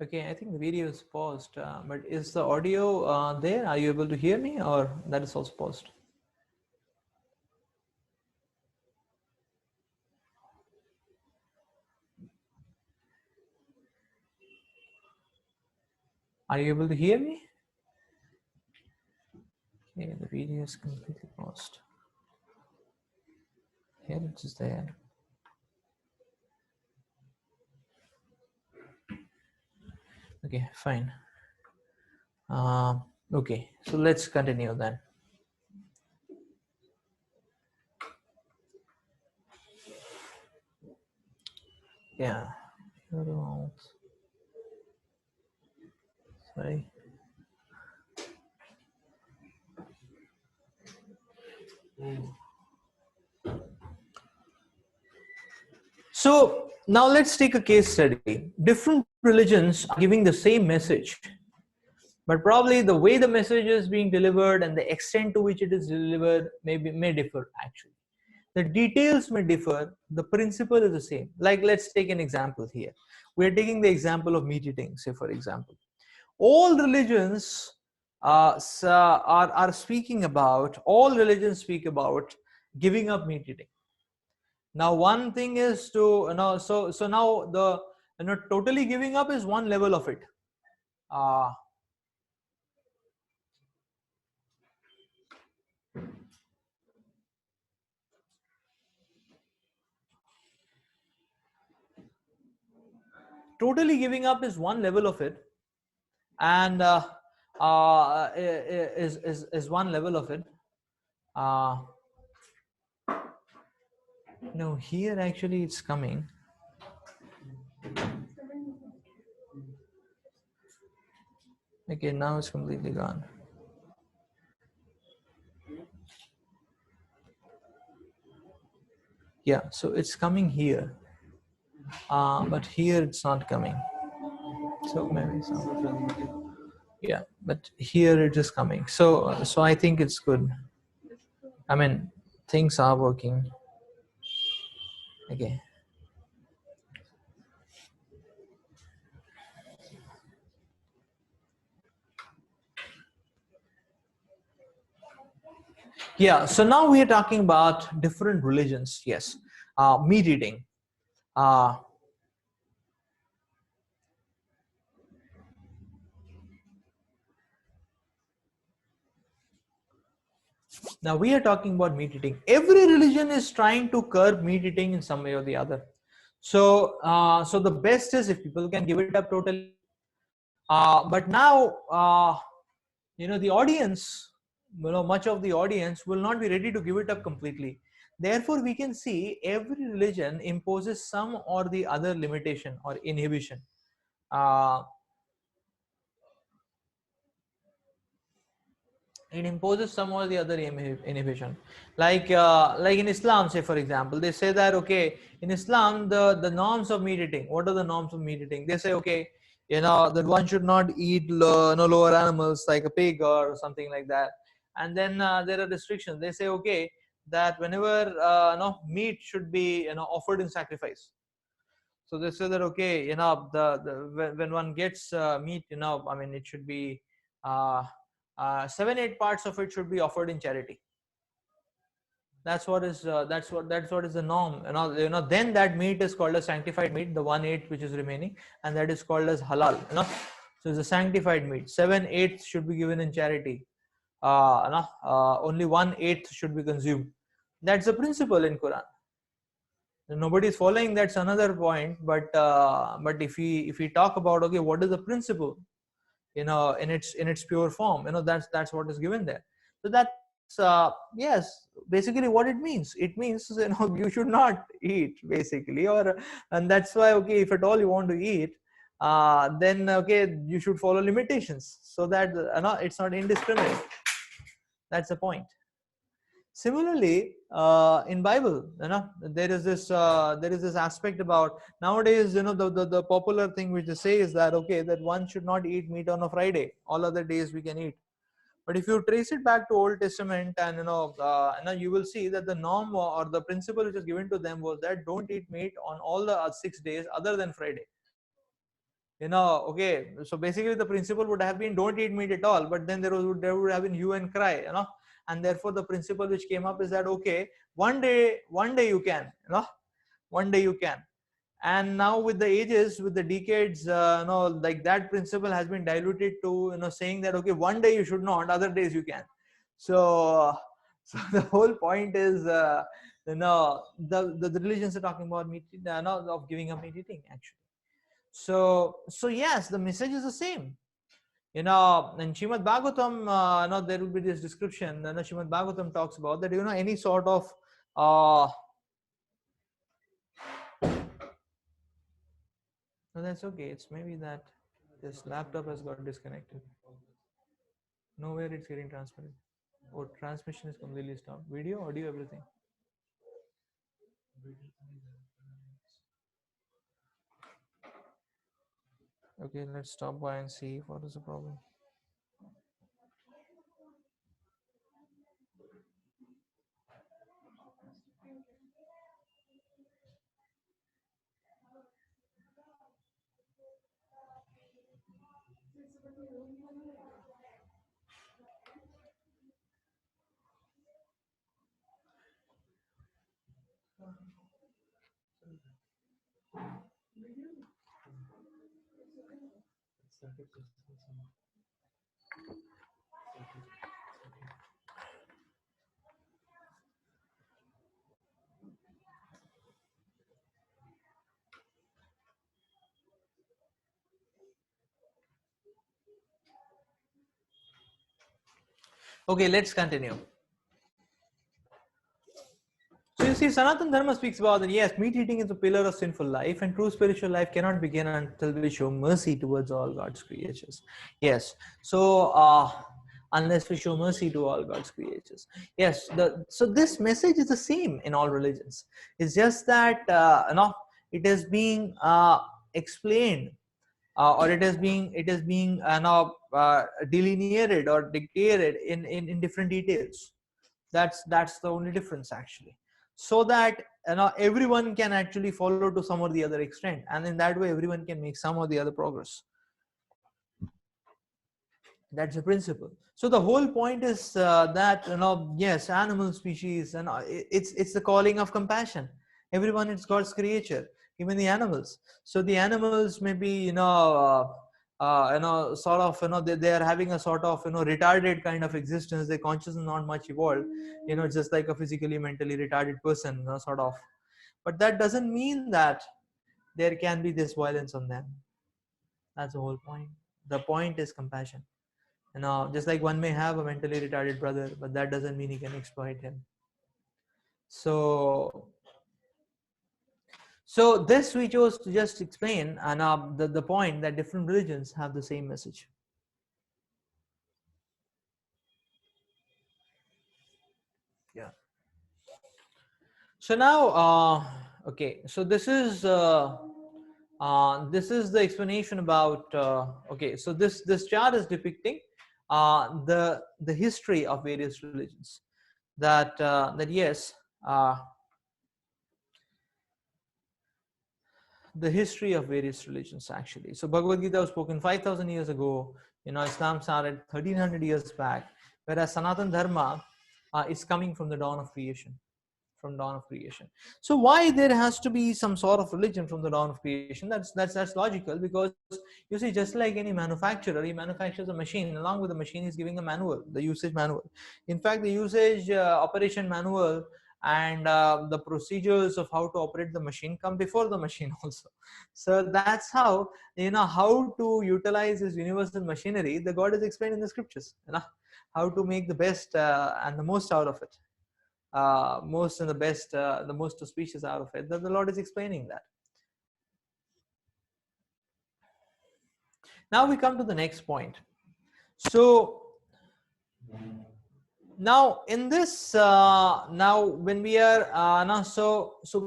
A: Okay, I think the video is paused, but is the audio there? Are you able to hear me, or that is also paused? Are you able to hear me? Okay, the video is completely paused. Here it is there. Okay, fine. Okay, so let's continue then. Yeah. Sorry. So now let's take a case study. Different religions are giving the same message, but probably the way the message is being delivered and the extent to which it is delivered may differ actually. The details may differ, the principle is the same. Like, let's take an example here. We're taking the example of meat eating, say for example. All religions are speaking about, all religions speak about giving up meat eating. Now one thing is to, so now the, totally giving up is one level of it. Totally giving up is one level of it, and is one level of it. No, here actually it's coming. Okay, now it's completely gone. Yeah, so it's coming here, but here it's not coming. So maybe some. Yeah, but here it is coming. So I think it's good. I mean, things are working. Okay. Yeah. So now we are talking about different religions. Yes. Meat eating. Uh, Now we are talking about meat eating. Every religion is trying to curb meat eating in some way or the other. So the best is if people can give it up totally. But now, the audience, much of the audience will not be ready to give it up completely. Therefore, we can see every religion imposes some or the other limitation or inhibition. Uh, it imposes some or the other inhibition, like in Islam, say for example, they say that okay, in Islam the norms of meat eating, what are the norms of meat eating? They say okay, that one should not eat lower animals like a pig or something like that. And then there are restrictions. They say okay, that whenever meat should be offered in sacrifice. So they say that okay, when one gets meat, I mean, it should be 7-8 parts of it should be offered in charity. That's what is the norm. Then that meat is called a sanctified meat, the 1/8 which is remaining, and that is called as halal. So it's a sanctified meat. 7/8 should be given in charity. Only 1/8 should be consumed. That's the principle in Quran. Nobody is following, that's another point, but if we talk about okay, what is the principle, in its pure form, that's what is given there. So that's yes, basically what it means. It means you should not eat, basically. And that's why okay, if at all you want to eat, then okay, you should follow limitations so that it's not indiscriminate. That's the point. Similarly, in Bible, there is this aspect about nowadays. The popular thing which they say is that okay, that one should not eat meat on a Friday. All other days we can eat. But if you trace it back to Old Testament, and you will see that the norm or the principle which is given to them was that don't eat meat on all the 6 days other than Friday. Okay, so basically the principle would have been don't eat meat at all, but then there would have been hue and cry, and therefore the principle which came up is that okay, one day you can, one day you can. And now with the ages, with the decades, like that principle has been diluted to saying that okay, one day you should not, other days you can. So so the whole point is the religions are talking about meat, of giving up meat eating actually. So yes, the message is the same. In Shrimad Bhagavatam, there will be this description. Shrimad Bhagavatam talks about that. Any sort of no, that's okay. It's maybe that this laptop has got disconnected. Nowhere it's getting transmitted. Or transmission is completely stopped. Video, audio, everything. Okay, let's stop by and see what is the problem. Okay, let's continue. So you see, Sanatana Dharma speaks about that, yes, meat eating is a pillar of sinful life, and true spiritual life cannot begin until we show mercy towards all God's creatures. Yes. So, unless we show mercy to all God's creatures. Yes. So this message is the same in all religions. It's just that, it is being explained, or it is being delineated or dictated in different details. That's the only difference actually, so that everyone can actually follow to some or the other extent, and in that way everyone can make some or the other progress. That's the principle. So the whole point is that, yes, animal species, and it's the calling of compassion. Everyone is God's creature, even the animals. So the animals may be, sort of, they are having a sort of, retarded kind of existence. Their consciousness is not much evolved, just like a physically, mentally retarded person, sort of. But that doesn't mean that there can be this violence on them. That's the whole point. The point is compassion. Just like one may have a mentally retarded brother, but that doesn't mean he can exploit him. So this we chose to just explain, and the point that different religions have the same message. Yeah. So now, okay. So this is the explanation about. Okay. So this chart is depicting the history of various religions. That yes. The history of various religions actually. So Bhagavad Gita was spoken 5,000 years ago. Islam started 1300 years back, whereas Sanatana Dharma is coming from the dawn of creation. From dawn of creation. So why there has to be some sort of religion from the dawn of creation? That's logical, because you see, just like any manufacturer, he manufactures a machine. Along with the machine, he's giving a manual, the usage manual. In fact, the usage operation manual and the procedures of how to operate the machine come before the machine also. So that's how, how to utilize this universal machinery. The God is explained in the scriptures, how to make the best and the most out of it. Most and the best, the most auspicious out of it. That the Lord is explaining that. Now we come to the next point. So now in this, now when we are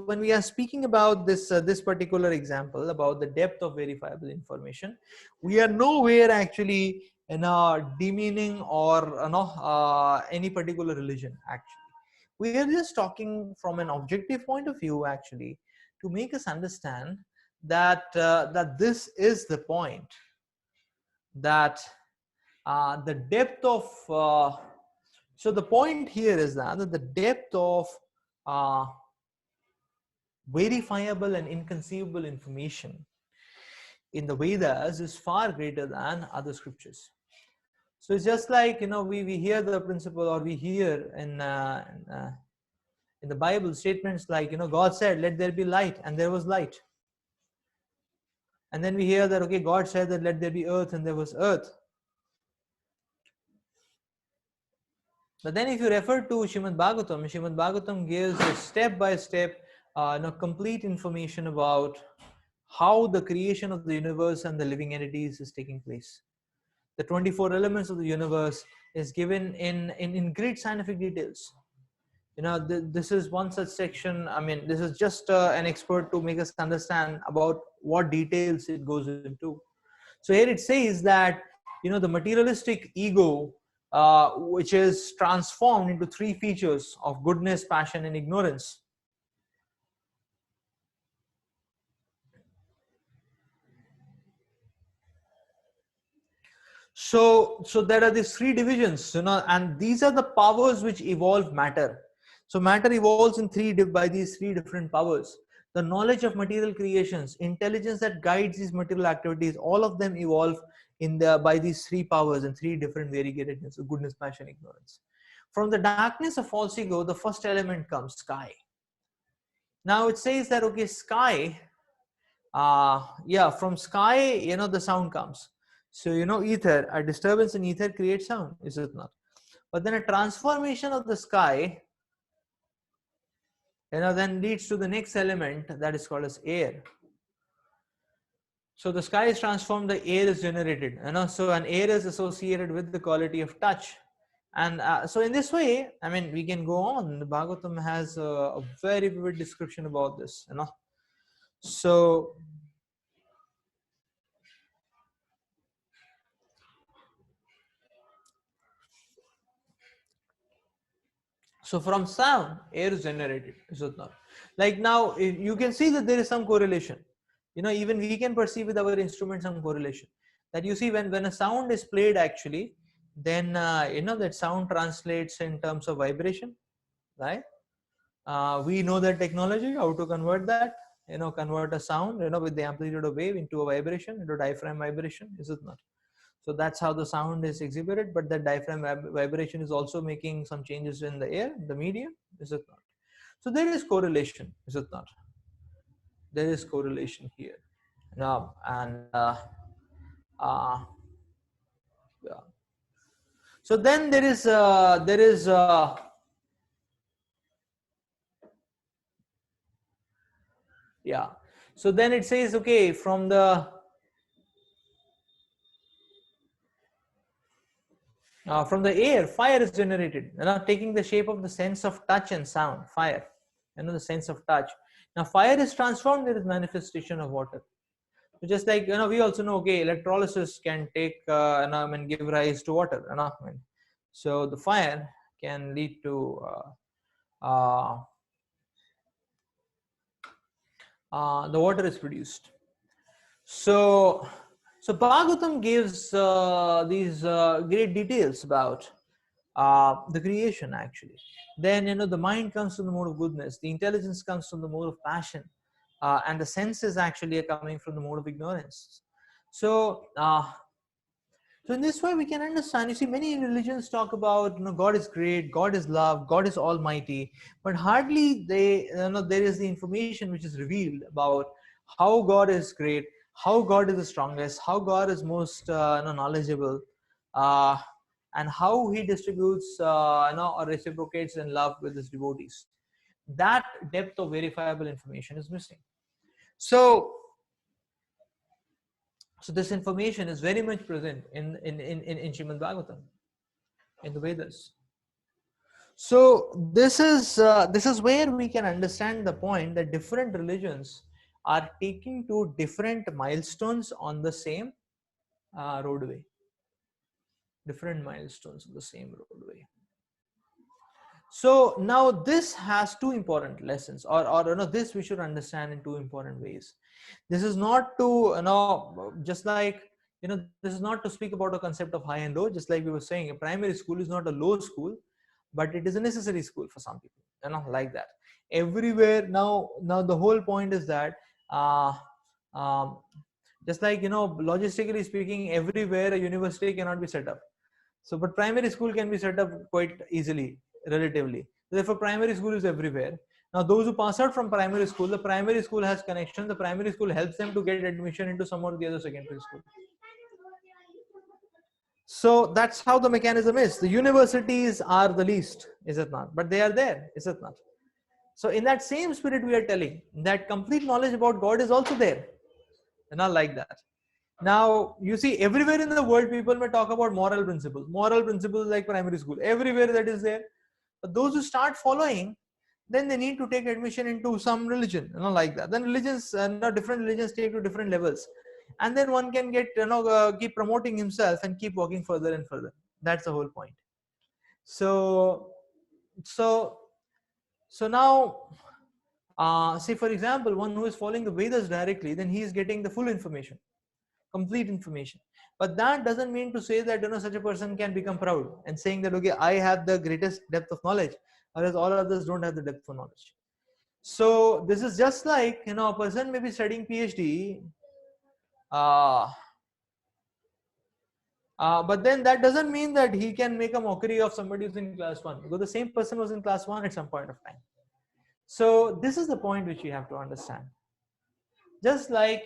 A: when we are speaking about this particular example about the depth of verifiable information, we are nowhere actually demeaning or any particular religion actually. We are just talking from an objective point of view actually, to make us understand that that this is the point, that the depth of so the point here is that the depth of uh, verifiable and inconceivable information in the Vedas is far greater than other scriptures. So it's just like, we hear the principle, or we hear in the Bible statements like, God said, let there be light, and there was light. And then we hear that, okay, God said that let there be earth, and there was earth. But then if you refer to Srimad Bhagavatam gives a step-by-step, complete information about how the creation of the universe and the living entities is taking place. The 24 elements of the universe is given in great scientific details. This is one such section. I mean, this is just an expert to make us understand about what details it goes into. So here it says that, the materialistic ego, which is transformed into three features of goodness, passion, and ignorance. So there are these three divisions, and these are the powers which evolve matter. So matter evolves in by these three different powers. The knowledge of material creations, intelligence that guides these material activities, all of them evolve by these three powers and three different variegatedness of goodness, passion, ignorance. From the darkness of false ego, the first element comes, sky. Now it says that, okay, sky, from sky, the sound comes. So, ether, a disturbance in ether creates sound, is it not? But then a transformation of the sky then leads to the next element that is called as air. So the sky is transformed, the air is generated, so an air is associated with the quality of touch. And so in this way, I mean, we can go on. The Bhagavatam has a very vivid description about this, So from sound, air is generated, is it not? Like now, you can see that there is some correlation. Even we can perceive with our instrument some correlation. That you see when a sound is played actually, then that sound translates in terms of vibration, right? We know that technology, how to convert that, convert a sound, with the amplitude of wave into a vibration, into diaphragm vibration, is it not? So that's how the sound is exhibited, but the diaphragm vibration is also making some changes in the air, the medium, is it not? So there is correlation, is it not? There is correlation here. Now, and uh, yeah. So then there is yeah. So then it says, okay, from the air, fire is generated, taking the shape of the sense of touch and sound. Fire, the sense of touch. Now fire is transformed, there is manifestation of water. So just like we also know, okay, electrolysis can take and give rise to water. So the fire can lead to the water is produced. So Bhagavatam gives these great details about the creation actually. Then the mind comes from the mode of goodness, the intelligence comes from the mode of passion, and the senses actually are coming from the mode of ignorance. So so in this way we can understand, you see, many religions talk about God is great, God is love, God is almighty, but hardly there is the information which is revealed about how God is great, how God is the strongest, how God is most knowledgeable, uh, and how he distributes or reciprocates in love with his devotees. That depth of verifiable information is missing. So this information is very much present in Srimad Bhagavatam, in the Vedas. So this is where we can understand the point that different religions are taking to different milestones on the same roadway. Different milestones on the same roadway. So now this has two important lessons, or this we should understand in two important ways. This is not to just like this is not to speak about a concept of high and low. Just like we were saying, a primary school is not a low school, but it is a necessary school for some people. Like that. Everywhere now the whole point is that um, just like logistically speaking, everywhere a university cannot be set up. So, but primary school can be set up quite easily, relatively. Therefore, primary school is everywhere. Now, those who pass out from primary school, the primary school has connection. The primary school helps them to get admission into some or the other secondary school. So that's how the mechanism is. The universities are the least, is it not? But they are there, is it not? So in that same spirit, we are telling that complete knowledge about God is also there. And not like that. Now, you see, everywhere in the world, people may talk about moral principles like primary school, everywhere that is there. But those who start following, then they need to take admission into some religion, like that. Then religions, different religions take to different levels. And then one can get, keep promoting himself and keep walking further and further. That's the whole point. So now, say for example, one who is following the Vedas directly, then he is getting the full information. Complete information. But that doesn't mean to say that such a person can become proud and saying that, okay, I have the greatest depth of knowledge, whereas all others don't have the depth of knowledge. So this is just like a person may be studying PhD, but then that doesn't mean that he can make a mockery of somebody who's in class 1, because the same person was in class 1 at some point of time. So this is the point which you have to understand. Just like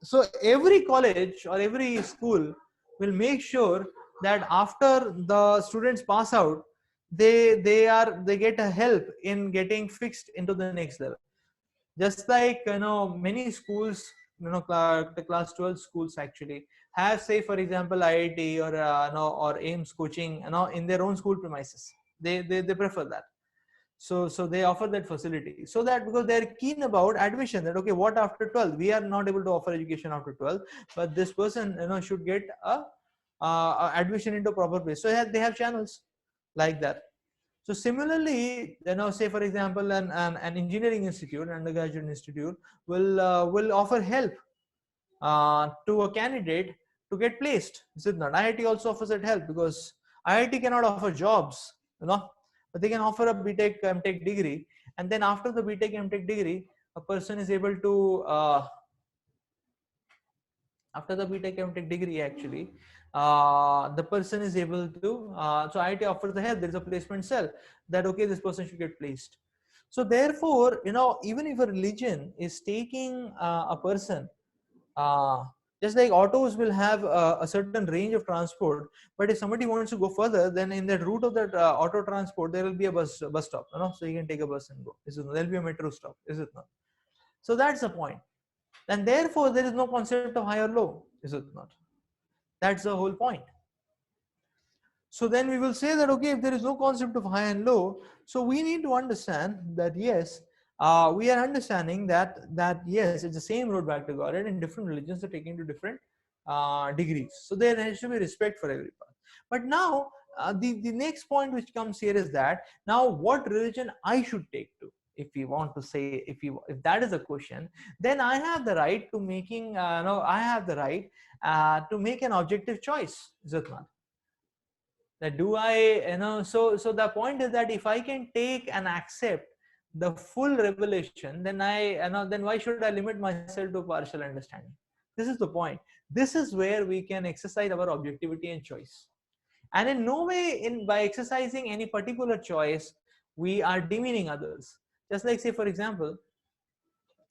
A: so every college or every school will make sure that after the students pass out, they get a help in getting fixed into the next level. Just like many schools, the class 12 schools actually have, say for example, IIT or or AIMS coaching in their own school premises. They prefer that. So they offer that facility, so that because they're keen about admission, that okay, what after 12, we are not able to offer education after 12, but this person should get a admission into proper place. So they have channels like that. So similarly, say for example, an engineering institute, an undergraduate institute will offer help to a candidate to get placed. Is it not? IIT also offers that help, because IIT cannot offer jobs, but they can offer a BTech MTech degree, and then after the BTech MTech degree, a person is able to after the BTech MTech degree actually, the person is able to so IIT offers the help. There is a placement cell that okay, this person should get placed. So therefore, even if a religion is taking a person, just like autos will have a certain range of transport, but if somebody wants to go further, then in that route of that auto transport, there will be a bus stop, so you can take a bus and go. There'll be a metro stop, is it not? So that's the point. And therefore there is no concept of high or low, is it not? That's the whole point. So then we will say that okay, if there is no concept of high and low, so we need to understand that yes, we are understanding that yes, it's the same road back to God, and different religions are taking to different degrees. So there has to be respect for every path. But now the next point which comes here is that now what religion I should take to. If we want to say, if that is a question, then I have the right to making no, I have the right to make an objective choice. Is it not? That do I, so the point is that if I can take and accept the full revelation, then then why should I limit myself to partial understanding? This is the point. This is where we can exercise our objectivity and choice. And in no way, by exercising any particular choice, we are demeaning others. Just like, say for example,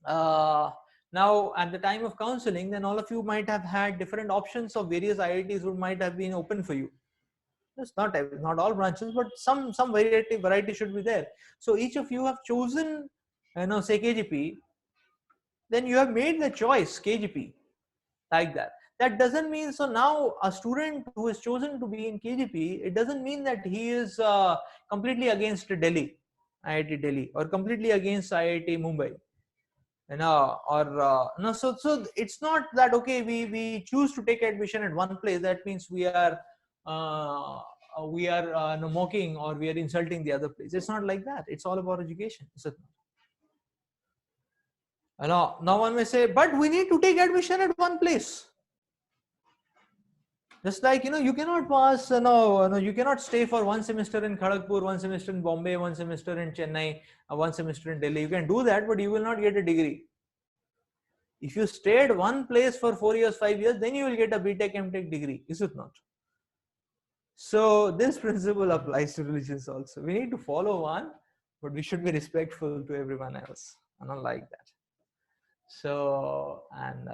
A: now at the time of counseling, then all of you might have had different options of various IITs who might have been open for you. It's not all branches, but some variety should be there. So each of you have chosen, say KGP, then you have made the choice KGP, like that. That doesn't mean, so now a student who is chosen to be in KGP, it doesn't mean that he is completely against Delhi, IIT Delhi, or completely against IIT Mumbai. No, so it's not that okay, we choose to take admission at one place, that means we are mocking or we are insulting the other place. It's not like that. It's all about education, is it not? Now one may say, but we need to take admission at one place. Just like you cannot pass, you cannot stay for one semester in Kharagpur, one semester in Bombay, one semester in Chennai, one semester in Delhi. You can do that, but you will not get a degree. If you stayed one place for 4 years, 5 years, then you will get a BTech MTech degree, is it not? So this principle applies to religions also. We need to follow one, but we should be respectful to everyone else. I don't like that. So, and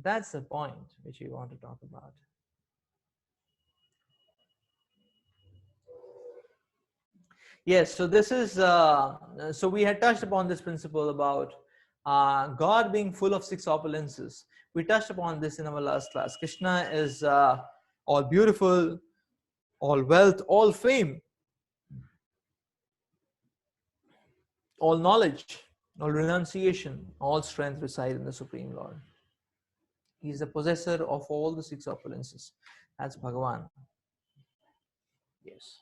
A: that's the point which we want to talk about. Yes, so this is, so we had touched upon this principle about God being full of six opulences. We touched upon this in our last class. Krishna is all beautiful, all wealth, all fame, all knowledge, all renunciation, all strength reside in the Supreme Lord. He is the possessor of all the six opulences. That's Bhagavan. Yes.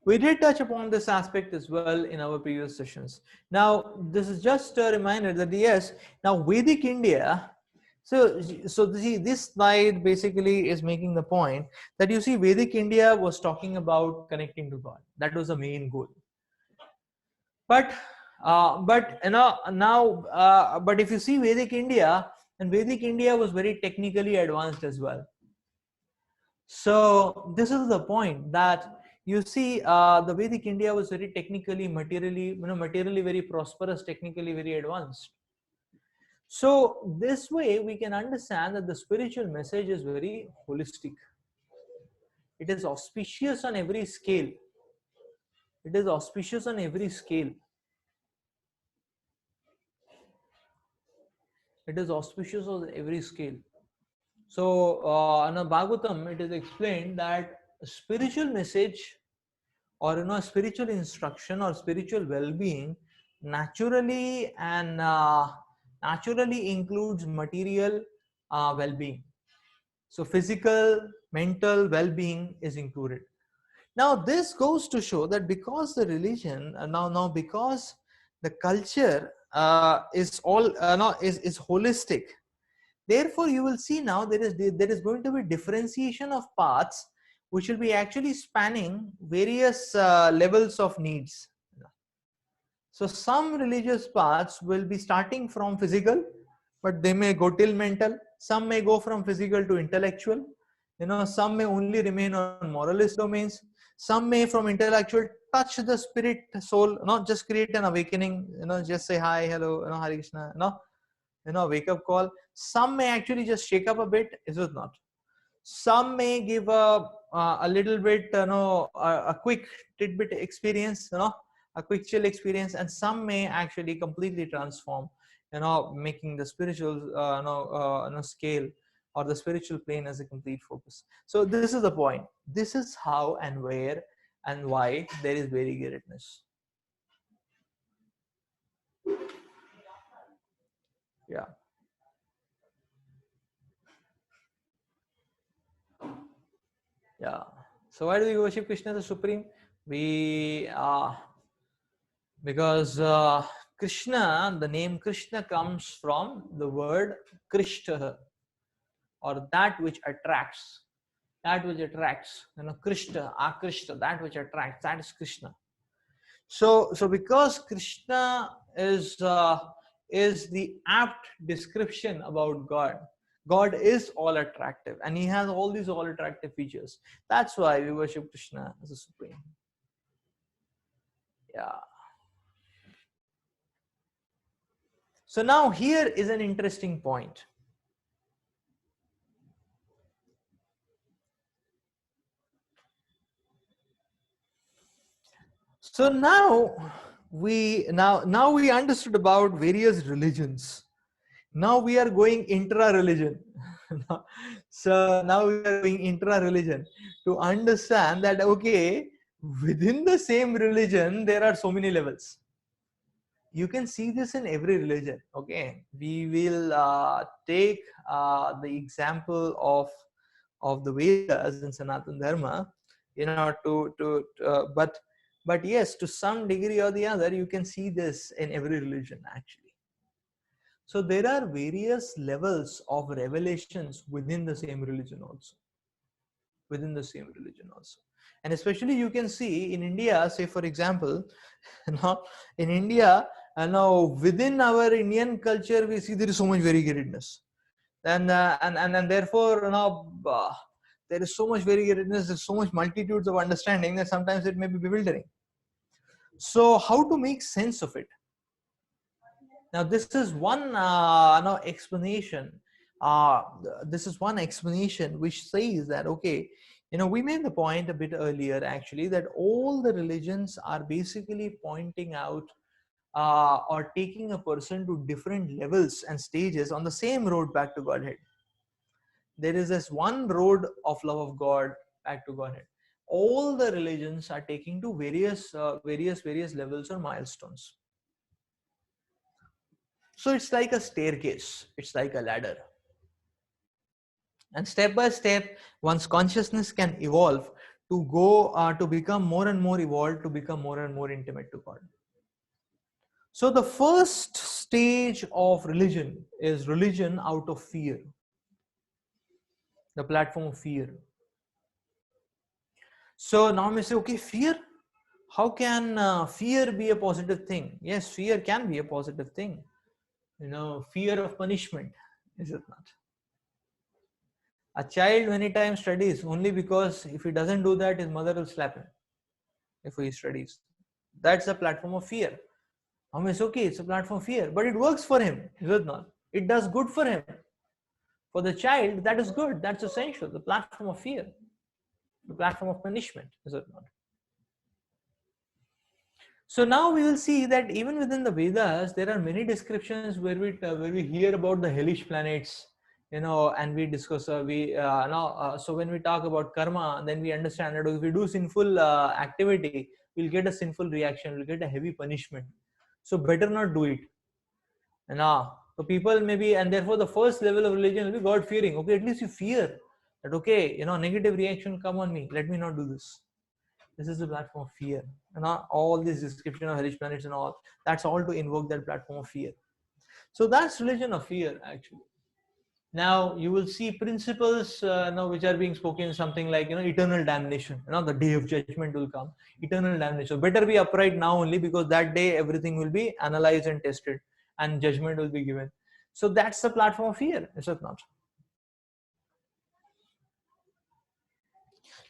A: We did touch upon this aspect as well in our previous sessions. Now, this is just a reminder that yes, now Vedic India, so see, this slide basically is making the point that you see Vedic India was talking about connecting to God. That was the main goal. But but if you see Vedic India, and Vedic India was very technically advanced as well. So this is the point, that You see, the Vedic India was very technically, materially, materially very prosperous, technically very advanced. So this way we can understand that the spiritual message is very holistic. It is auspicious on every scale. It is auspicious on every scale. It is auspicious on every scale. So in a Bhagavatam, it is explained that spiritual message, or spiritual instruction or spiritual well-being naturally and naturally includes material well-being. So physical, mental well-being is included. Now this goes to show that because the religion now because the culture is all is holistic, therefore you will see now there is going to be differentiation of paths which will be actually spanning various levels of needs. So some religious paths will be starting from physical, but they may go till mental. Some may go from physical to intellectual. Some may only remain on moralist domains. Some may from intellectual touch the spirit, soul, not just create an awakening, just say hi, hello, Hare Krishna, wake up call. Some may actually just shake up a bit, is it not? Some may give a little bit, a quick tidbit experience, a quick chill experience, and some may actually completely transform, making the spiritual, scale or the spiritual plane as a complete focus. So this is the point. This is how and where and why there is variegatedness. Yeah. Yeah. So why do we worship Krishna the Supreme? We because Krishna, the name Krishna comes from the word Krishta, or that which attracts. That which attracts. Krishna, Akrishta, that which attracts. That is Krishna. So because Krishna is the apt description about God. God is all attractive, and He has all these all attractive features. That's why we worship Krishna as a supreme. Yeah. So now here is an interesting point. So now we understood about various religions. Now we are going intra-religion. So now we are going intra-religion to understand that, okay, within the same religion there are so many levels. You can see this in every religion. Okay, we will take the example of the Vedas and Sanatana Dharma, but yes, to some degree or the other, you can see this in every religion actually. So there are various levels of revelations within the same religion also. Within the same religion also. And especially you can see in India, say for example, in India, now within our Indian culture, we see there is so much variegatedness. And therefore, there is so much variegatedness, there's so much multitudes of understanding that sometimes it may be bewildering. So how to make sense of it? Now this is one explanation. This is one explanation which says that, okay, we made the point a bit earlier actually that all the religions are basically pointing out or taking a person to different levels and stages on the same road back to Godhead. There is this one road of love of God back to Godhead. All the religions are taking to various levels or milestones. So it's like a staircase, it's like a ladder. And step by step, one's consciousness can evolve to go to become more and more evolved, to become more and more intimate to God. So the first stage of religion is religion out of fear, the platform of fear. So now we say, okay, fear? How can fear be a positive thing? Yes, fear can be a positive thing. Fear of punishment, is it not? A child many times studies only because if he doesn't do that, his mother will slap him. for his studies. That's a platform of fear. It's okay, it's a platform of fear, but it works for him, is it not? It does good for him. For the child, that is good, that's essential. The platform of fear, the platform of punishment, is it not? So now we will see that even within the Vedas, there are many descriptions where we hear about the hellish planets, and we discuss so when we talk about karma, then we understand that if we do sinful activity, we'll get a sinful reaction, we'll get a heavy punishment. So better not do it. So people maybe, and therefore the first level of religion will be God fearing. Okay, at least you fear that, okay, negative reaction come on me, let me not do this. This is the platform of fear. All this description of hellish planets and all, that's all to invoke that platform of fear. So that's religion of fear, actually. Now you will see principles which are being spoken, something like eternal damnation. The day of judgment will come, eternal damnation. So better be upright now only, because that day everything will be analyzed and tested, and judgment will be given. So that's the platform of fear, is it not?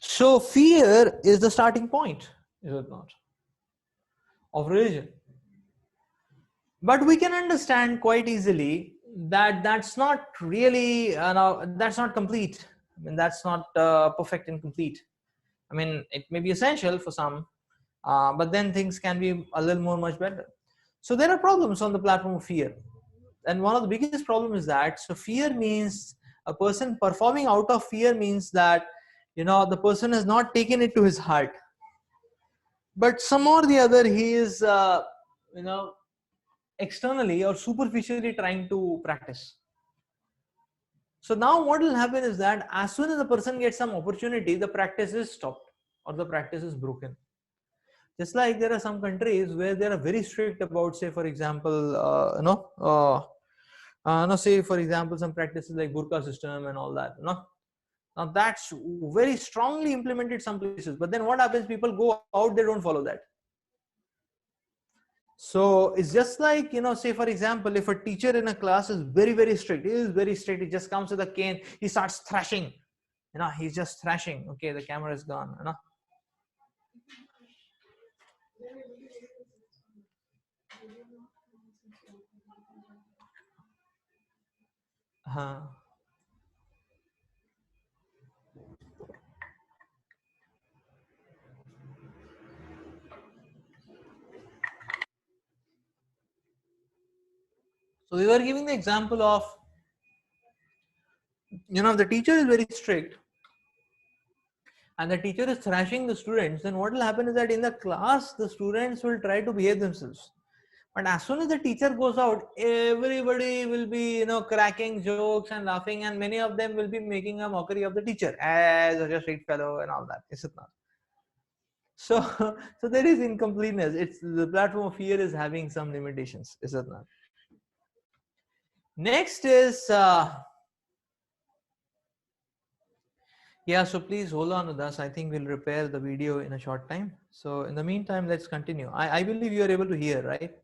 A: So fear is the starting point, is it not, of religion. But we can understand quite easily that that's not really, that's not complete. That's not perfect and complete. It may be essential for some, but then things can be a little more much better. So there are problems on the platform of fear. And one of the biggest problems is that, so fear means a person performing out of fear means that, the person has not taken it to his heart. But some or the other, he is, externally or superficially trying to practice. So now what will happen is that as soon as the person gets some opportunity, the practice is stopped or the practice is broken. Just like there are some countries where they are very strict about, say for example, say for example, some practices like burqa system and all that. Now that's very strongly implemented some places. But then what happens? People go out, they don't follow that. So it's just like, say for example, if a teacher in a class is very, very strict, he is very strict, he just comes with a cane, he starts thrashing, he's just thrashing. Okay, the camera is gone, So we were giving the example of, if the teacher is very strict and the teacher is thrashing the students, then what will happen is that in the class, the students will try to behave themselves. But as soon as the teacher goes out, everybody will be, cracking jokes and laughing, and many of them will be making a mockery of the teacher as a straight fellow and all that. Is it not? So, so there is incompleteness. It's the platform of fear is having some limitations. Is it not? Next is, yeah. So please hold on with us. I think we'll repair the video in a short time. So in the meantime, let's continue. I believe you are able to hear, right?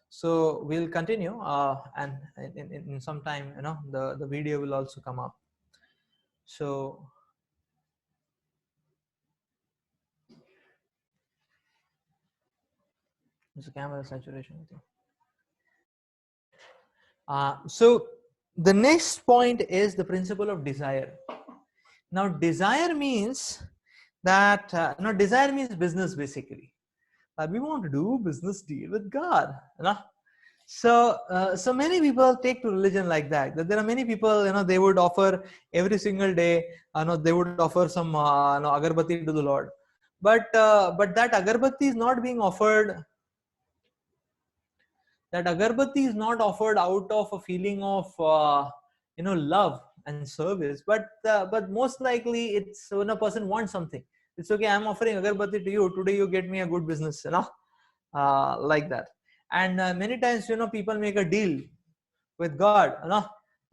A: So we'll continue, and in some time, the video will also come up. So it's a camera saturation, I think. So the next point is the principle of desire. Now desire means that, desire means business basically. We want to do business deal with God. So so many people take to religion like that. That there are many people, they would offer every single day, they would offer some agarbatti to the Lord. But that agarbatti is not being offered. That agarbatti is not offered out of a feeling of love and service, but most likely it's when a person wants something. It's okay, I'm offering agarbatti to you today, you get me a good business, like that. And many times, people make a deal with God, that,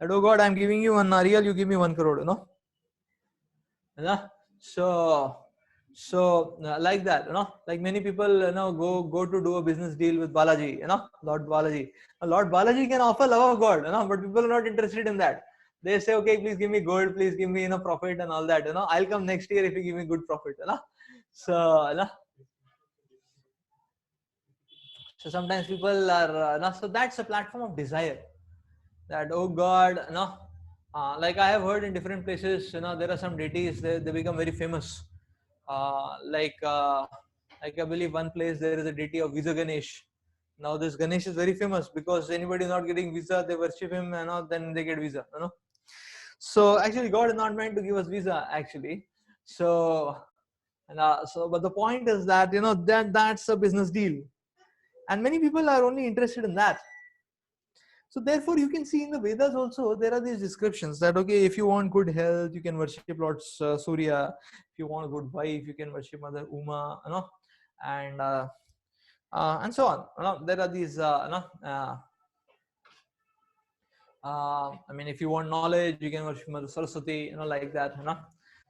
A: oh God, I'm giving you 1 real, you give me 1 crore, so like that, like many people, go to do a business deal with Balaji, Lord Balaji. Lord Balaji can offer love of God, but people are not interested in that. They say, okay, please give me gold, please give me, profit and all that, I'll come next year if you give me good profit, so, So sometimes people are so that's a platform of desire, that oh god, like I have heard in different places, there are some deities, they become very famous, uh, like uh, like I believe one place there is a deity of Visa Ganesh. Now this Ganesh is very famous because anybody not getting visa, they worship him, then they get visa. So actually God is not meant to give us visa actually. So but the point is that that's a business deal, and many people are only interested in that. So therefore, you can see in the Vedas also there are these descriptions that okay, if you want good health, you can worship Lord Surya. If you want a good wife, you can worship Mother Uma. And and so on. There are these I mean, if you want knowledge, you can worship Mother Saraswati, like that.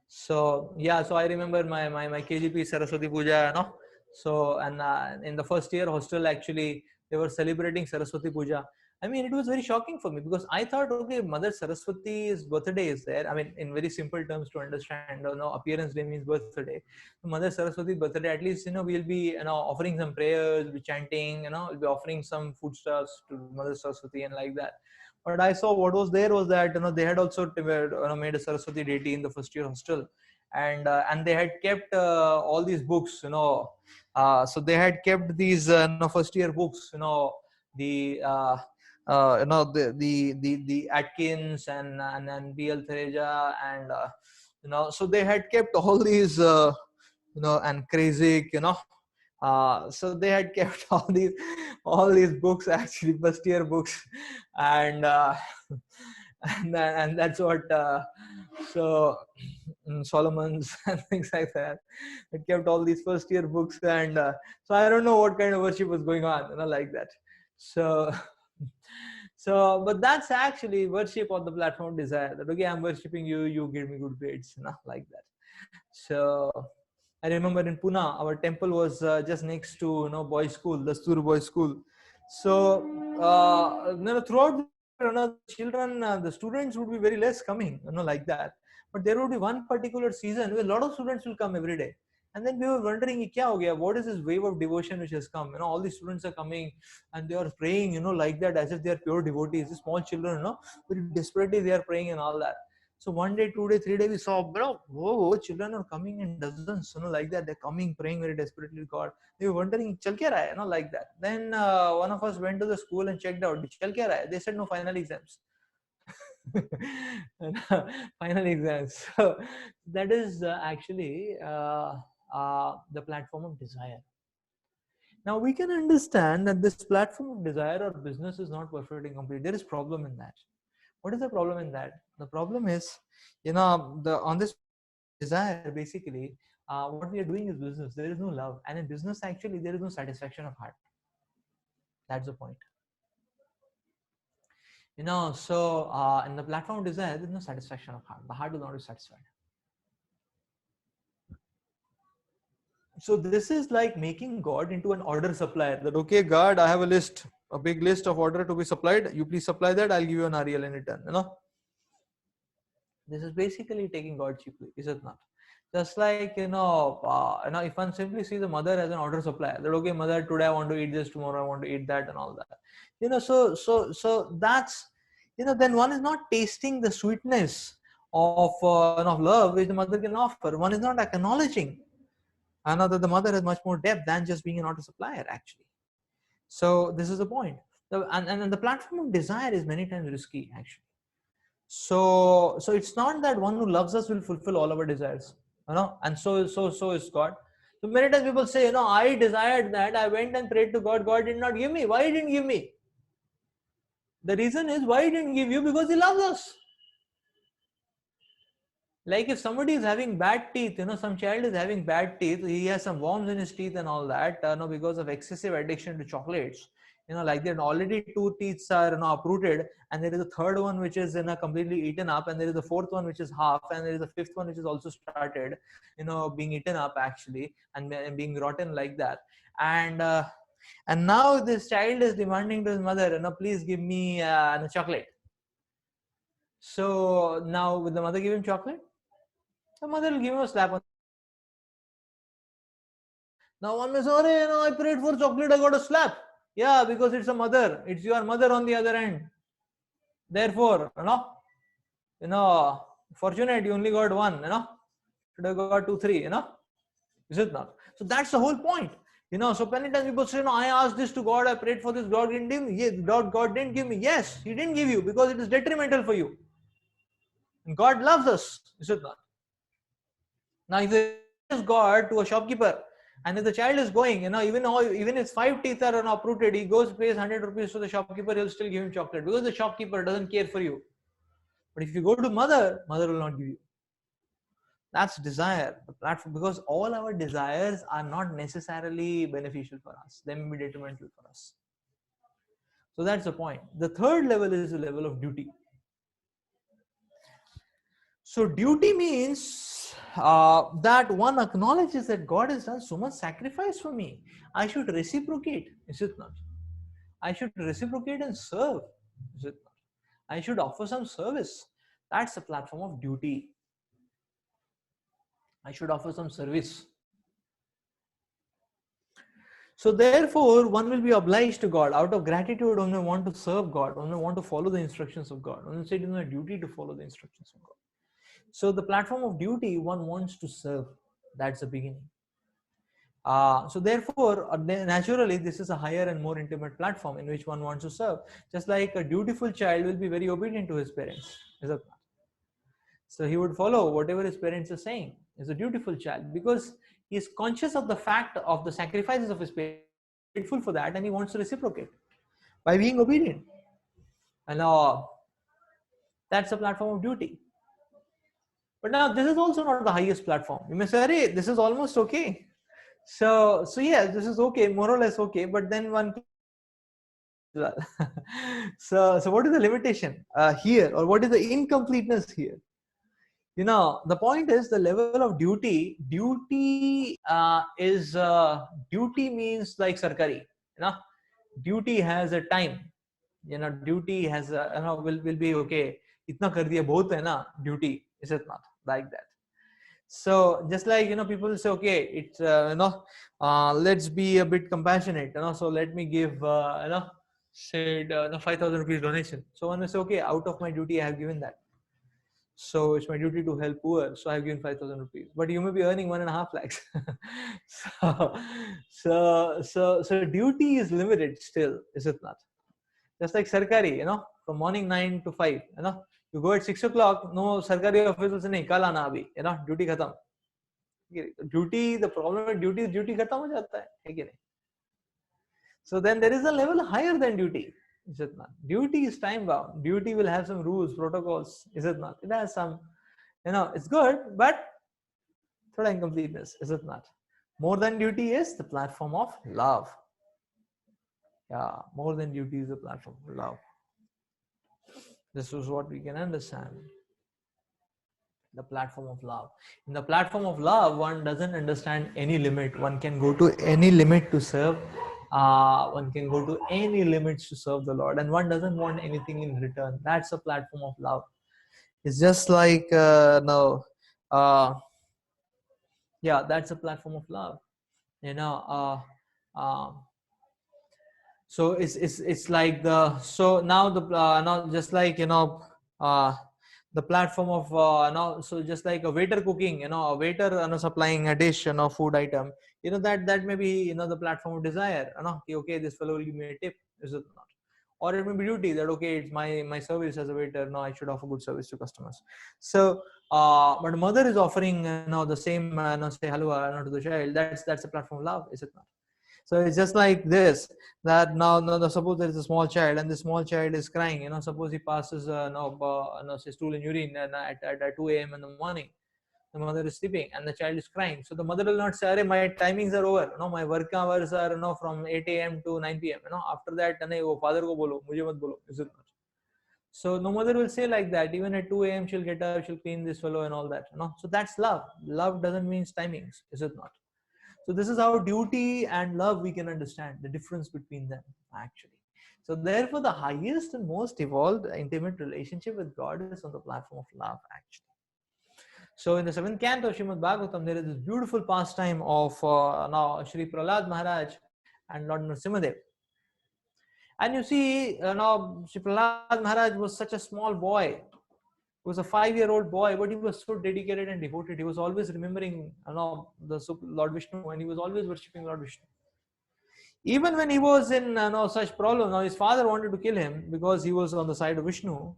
A: So yeah, so I remember my KGP Saraswati Puja. So and in the first year hostel, actually they were celebrating Saraswati Puja. I mean, it was very shocking for me because I thought, okay, Mother Saraswati's birthday is there. I mean, in very simple terms to understand, appearance day means birthday. So Mother Saraswati's birthday, at least, we'll be, offering some prayers, be chanting, we'll be offering some foodstuffs to Mother Saraswati and like that. But I saw what was there was that they had also made a Saraswati deity in the first year hostel, and they had kept all these books, so they had kept these first year books, the the Atkins and BL Thereja and so they had kept all these and Krasik, so they had kept all these books, actually first year books, and and that's what so Solomon's and things like that. It kept all these first year books, and so I don't know what kind of worship was going on, like that. So but that's actually worship on the platform of desire. That okay, I'm worshiping you, you give me good grades, like that. So I remember in Pune, our temple was just next to boys' school, the Dastur boys' school. So throughout the year, the children, the students would be very less coming, like that. But there would be one particular season where a lot of students will come every day. And then we were wondering, kya ho gaya? What is this wave of devotion which has come? All these students are coming and they are praying, like that, as if they are pure devotees. The small children, very desperately they are praying and all that. So 1 day, 2 day, 3 day, we saw, whoa, children are coming in dozens, like that. They're coming, praying very desperately to God. They were wondering, chal kya raha hai, like that. Then one of us went to the school and checked out, chal kya raha hai? They said, no, final exams. Final exams. So that is actually the platform of desire. Now we can understand that this platform of desire or business is not perfect and complete. There is problem in that. What is the problem in that? The problem is, the on this desire, basically, what we are doing is business. There is no love, and in business, actually, there is no satisfaction of heart. That's the point. So in the platform of desire, there is no satisfaction of heart. The heart is not satisfied. So this is like making God into an order supplier. That okay, God, I have a list, a big list of order to be supplied. You please supply that. I'll give you an REL in return. This is basically taking God cheaply, is it not? Just like if one simply sees a mother as an order supplier, that okay, mother, today I want to eat this, tomorrow I want to eat that, and all that. So that's then one is not tasting the sweetness of love which the mother can offer. One is not acknowledging that the mother has much more depth than just being an order supplier, actually. So this is the point. And the platform of desire is many times risky, actually. So it's not that one who loves us will fulfill all our desires, and so is God. So many times people say, I desired that, I went and prayed to God, God did not give me. Why he didn't give me? The reason is, why he didn't give you? Because he loves us. Like if somebody is having bad teeth, some child is having bad teeth, he has some worms in his teeth and all that, because of excessive addiction to chocolates, like that already two teeth are uprooted, and there is a third one which is completely eaten up, and there is a fourth one which is half, and there is a fifth one which is also started, being eaten up actually, and being rotten like that. And now this child is demanding to his mother, please give me a chocolate. So now will the mother give him chocolate? The mother will give him a slap on. Now one may say, I prayed for chocolate, I got a slap. Yeah, because it's a mother. It's your mother on the other end. Therefore, fortunate you only got one, should have got two, three, is it not? So that's the whole point. So many times people say, I asked this to God, I prayed for this, God didn't give me. Yes, God didn't give me. Yes, He didn't give you because it is detrimental for you. And God loves us, is it not? Now, if the child is God to a shopkeeper, and if the child is going, even his five teeth are uprooted, he goes pays 100 rupees to the shopkeeper, he'll still give him chocolate because the shopkeeper doesn't care for you. But if you go to mother will not give you. That's desire, the platform, because all our desires are not necessarily beneficial for us. They may be detrimental for us. So that's the point. The third level is the level of duty. So duty means that one acknowledges that God has done so much sacrifice for me. I should reciprocate, is it not? I should reciprocate and serve, is it not? I should offer some service. That's the platform of duty. I should offer some service. So therefore, one will be obliged to God. Out of gratitude, one will want to serve God. One will want to follow the instructions of God. One will say it is my duty to follow the instructions of God. So the platform of duty, one wants to serve. That's the beginning. So therefore, naturally, this is a higher and more intimate platform in which one wants to serve. Just like a dutiful child will be very obedient to his parents. Is that not? So he would follow whatever his parents are saying. He's a dutiful child because he is conscious of the fact of the sacrifices of his parents, grateful for that, and he wants to reciprocate by being obedient. And that's a platform of duty. But now this is also not the highest platform. You may say, "Hey, this is almost okay." So yes, this is okay, more or less okay. But then one well. So what is the limitation here, or what is the incompleteness here? The point is the level of duty. Duty means like sarkari. Duty has a time. Duty has a, will be okay. Itna kar diya bahut hai na duty. Is it not like that? So just like people say, okay, it's let's be a bit compassionate. So let me give said 5,000 rupees donation. So one will say, okay, out of my duty, I have given that. So it's my duty to help poor. So I've given 5,000 rupees. But you may be earning 1.5 lakhs. so duty is limited still, is it not? Just like Sarkari, from morning 9 to 5, you go at 6 o'clock, no Sarkari official say, nahi, kal aana abhi, duty khatam. Duty, the problem with duty is duty khatam ho jata hai ki nahi? So then there is a level higher than duty. Is it not? Duty is time bound. Duty will have some rules, protocols. Is it not? It has some, it's good, but thoda incompleteness. Is it not? More than duty is the platform of love. Yeah, more than duty is the platform of love. This is what we can understand. The platform of love. In the platform of love, one doesn't understand any limit. One can go to any limit to serve. One can go to any limits to serve the Lord, and one doesn't want anything in return. That's a platform of love. It's just like yeah, that's a platform of love. So it's like so now now just like uh, the platform of now, so just like a waiter cooking, a waiter supplying a dish, food item, that may be the platform of desire, okay, this fellow will give me a tip, is it not? Or it may be duty, that okay, it's my service as a waiter, no, I should offer good service to customers. So but mother is offering the same say halwa to the child, that's a platform of love, is it not? So it's just like this, that now suppose there is a small child and the small child is crying, suppose he passes say stool and urine and at 2 a.m. in the morning, the mother is sleeping and the child is crying. So the mother will not say, my timings are over, my work hours are from 8 a.m. to 9 p.m. After that father ko bolo, mujhe mat bolo, is it not? So no mother will say like that. Even at 2 a.m. she'll get up, she'll clean this fellow and all that. So that's love. Love doesn't mean timings, is it not? So this is how duty and love we can understand the difference between them actually. So therefore, the highest and most evolved intimate relationship with God is on the platform of love actually. So in the 7th canto of Srimad Bhagavatam, there is this beautiful pastime of now Shri Prahlad Maharaj and Lord Nrsimhadev. And you see, Shri Prahlad Maharaj was such a small boy. He was a 5-year-old boy, but he was so dedicated and devoted. He was always remembering, the Lord Vishnu, and he was always worshipping Lord Vishnu. Even when he was in such problems, now his father wanted to kill him because he was on the side of Vishnu.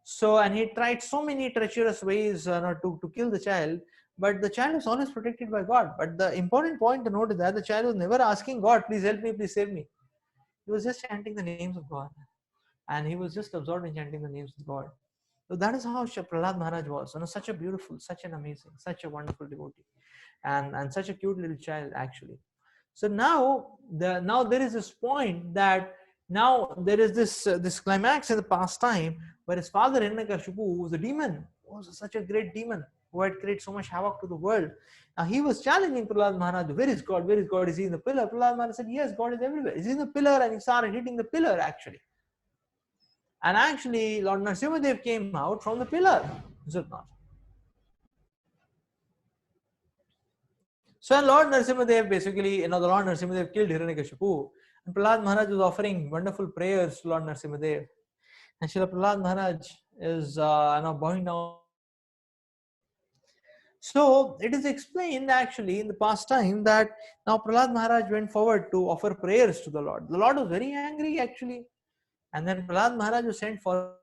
A: So, and he tried so many treacherous ways to kill the child, but the child was always protected by God. But the important point to note is that the child was never asking God, please help me, please save me. He was just chanting the names of God. And he was just absorbed in chanting the names of God. So that is how Prahlad Maharaj was. Such a beautiful, such an amazing, such a wonderful devotee, and such a cute little child actually. So now there is this point that now there is this climax in the past time where his father Hiranyakashipu, who was a demon, was such a great demon who had created so much havoc to the world. Now he was challenging Prahlad Maharaj, where is God? Where is God? Is he in the pillar? Prahlad Maharaj said, yes, God is everywhere. Is he in the pillar? And he started hitting the pillar actually. And actually, Lord Narasimhadev came out from the pillar. Is it not? So Lord Narasimhadev basically, the Lord Narasimhadev killed Hiranyakashipu. And Prahlad Maharaj was offering wonderful prayers to Lord Narasimhadev. And Srila Prahlad Maharaj is bowing down. So it is explained actually in the past time that now Prahlad Maharaj went forward to offer prayers to the Lord. The Lord was very angry actually. And then Prahlad Maharaj was sent for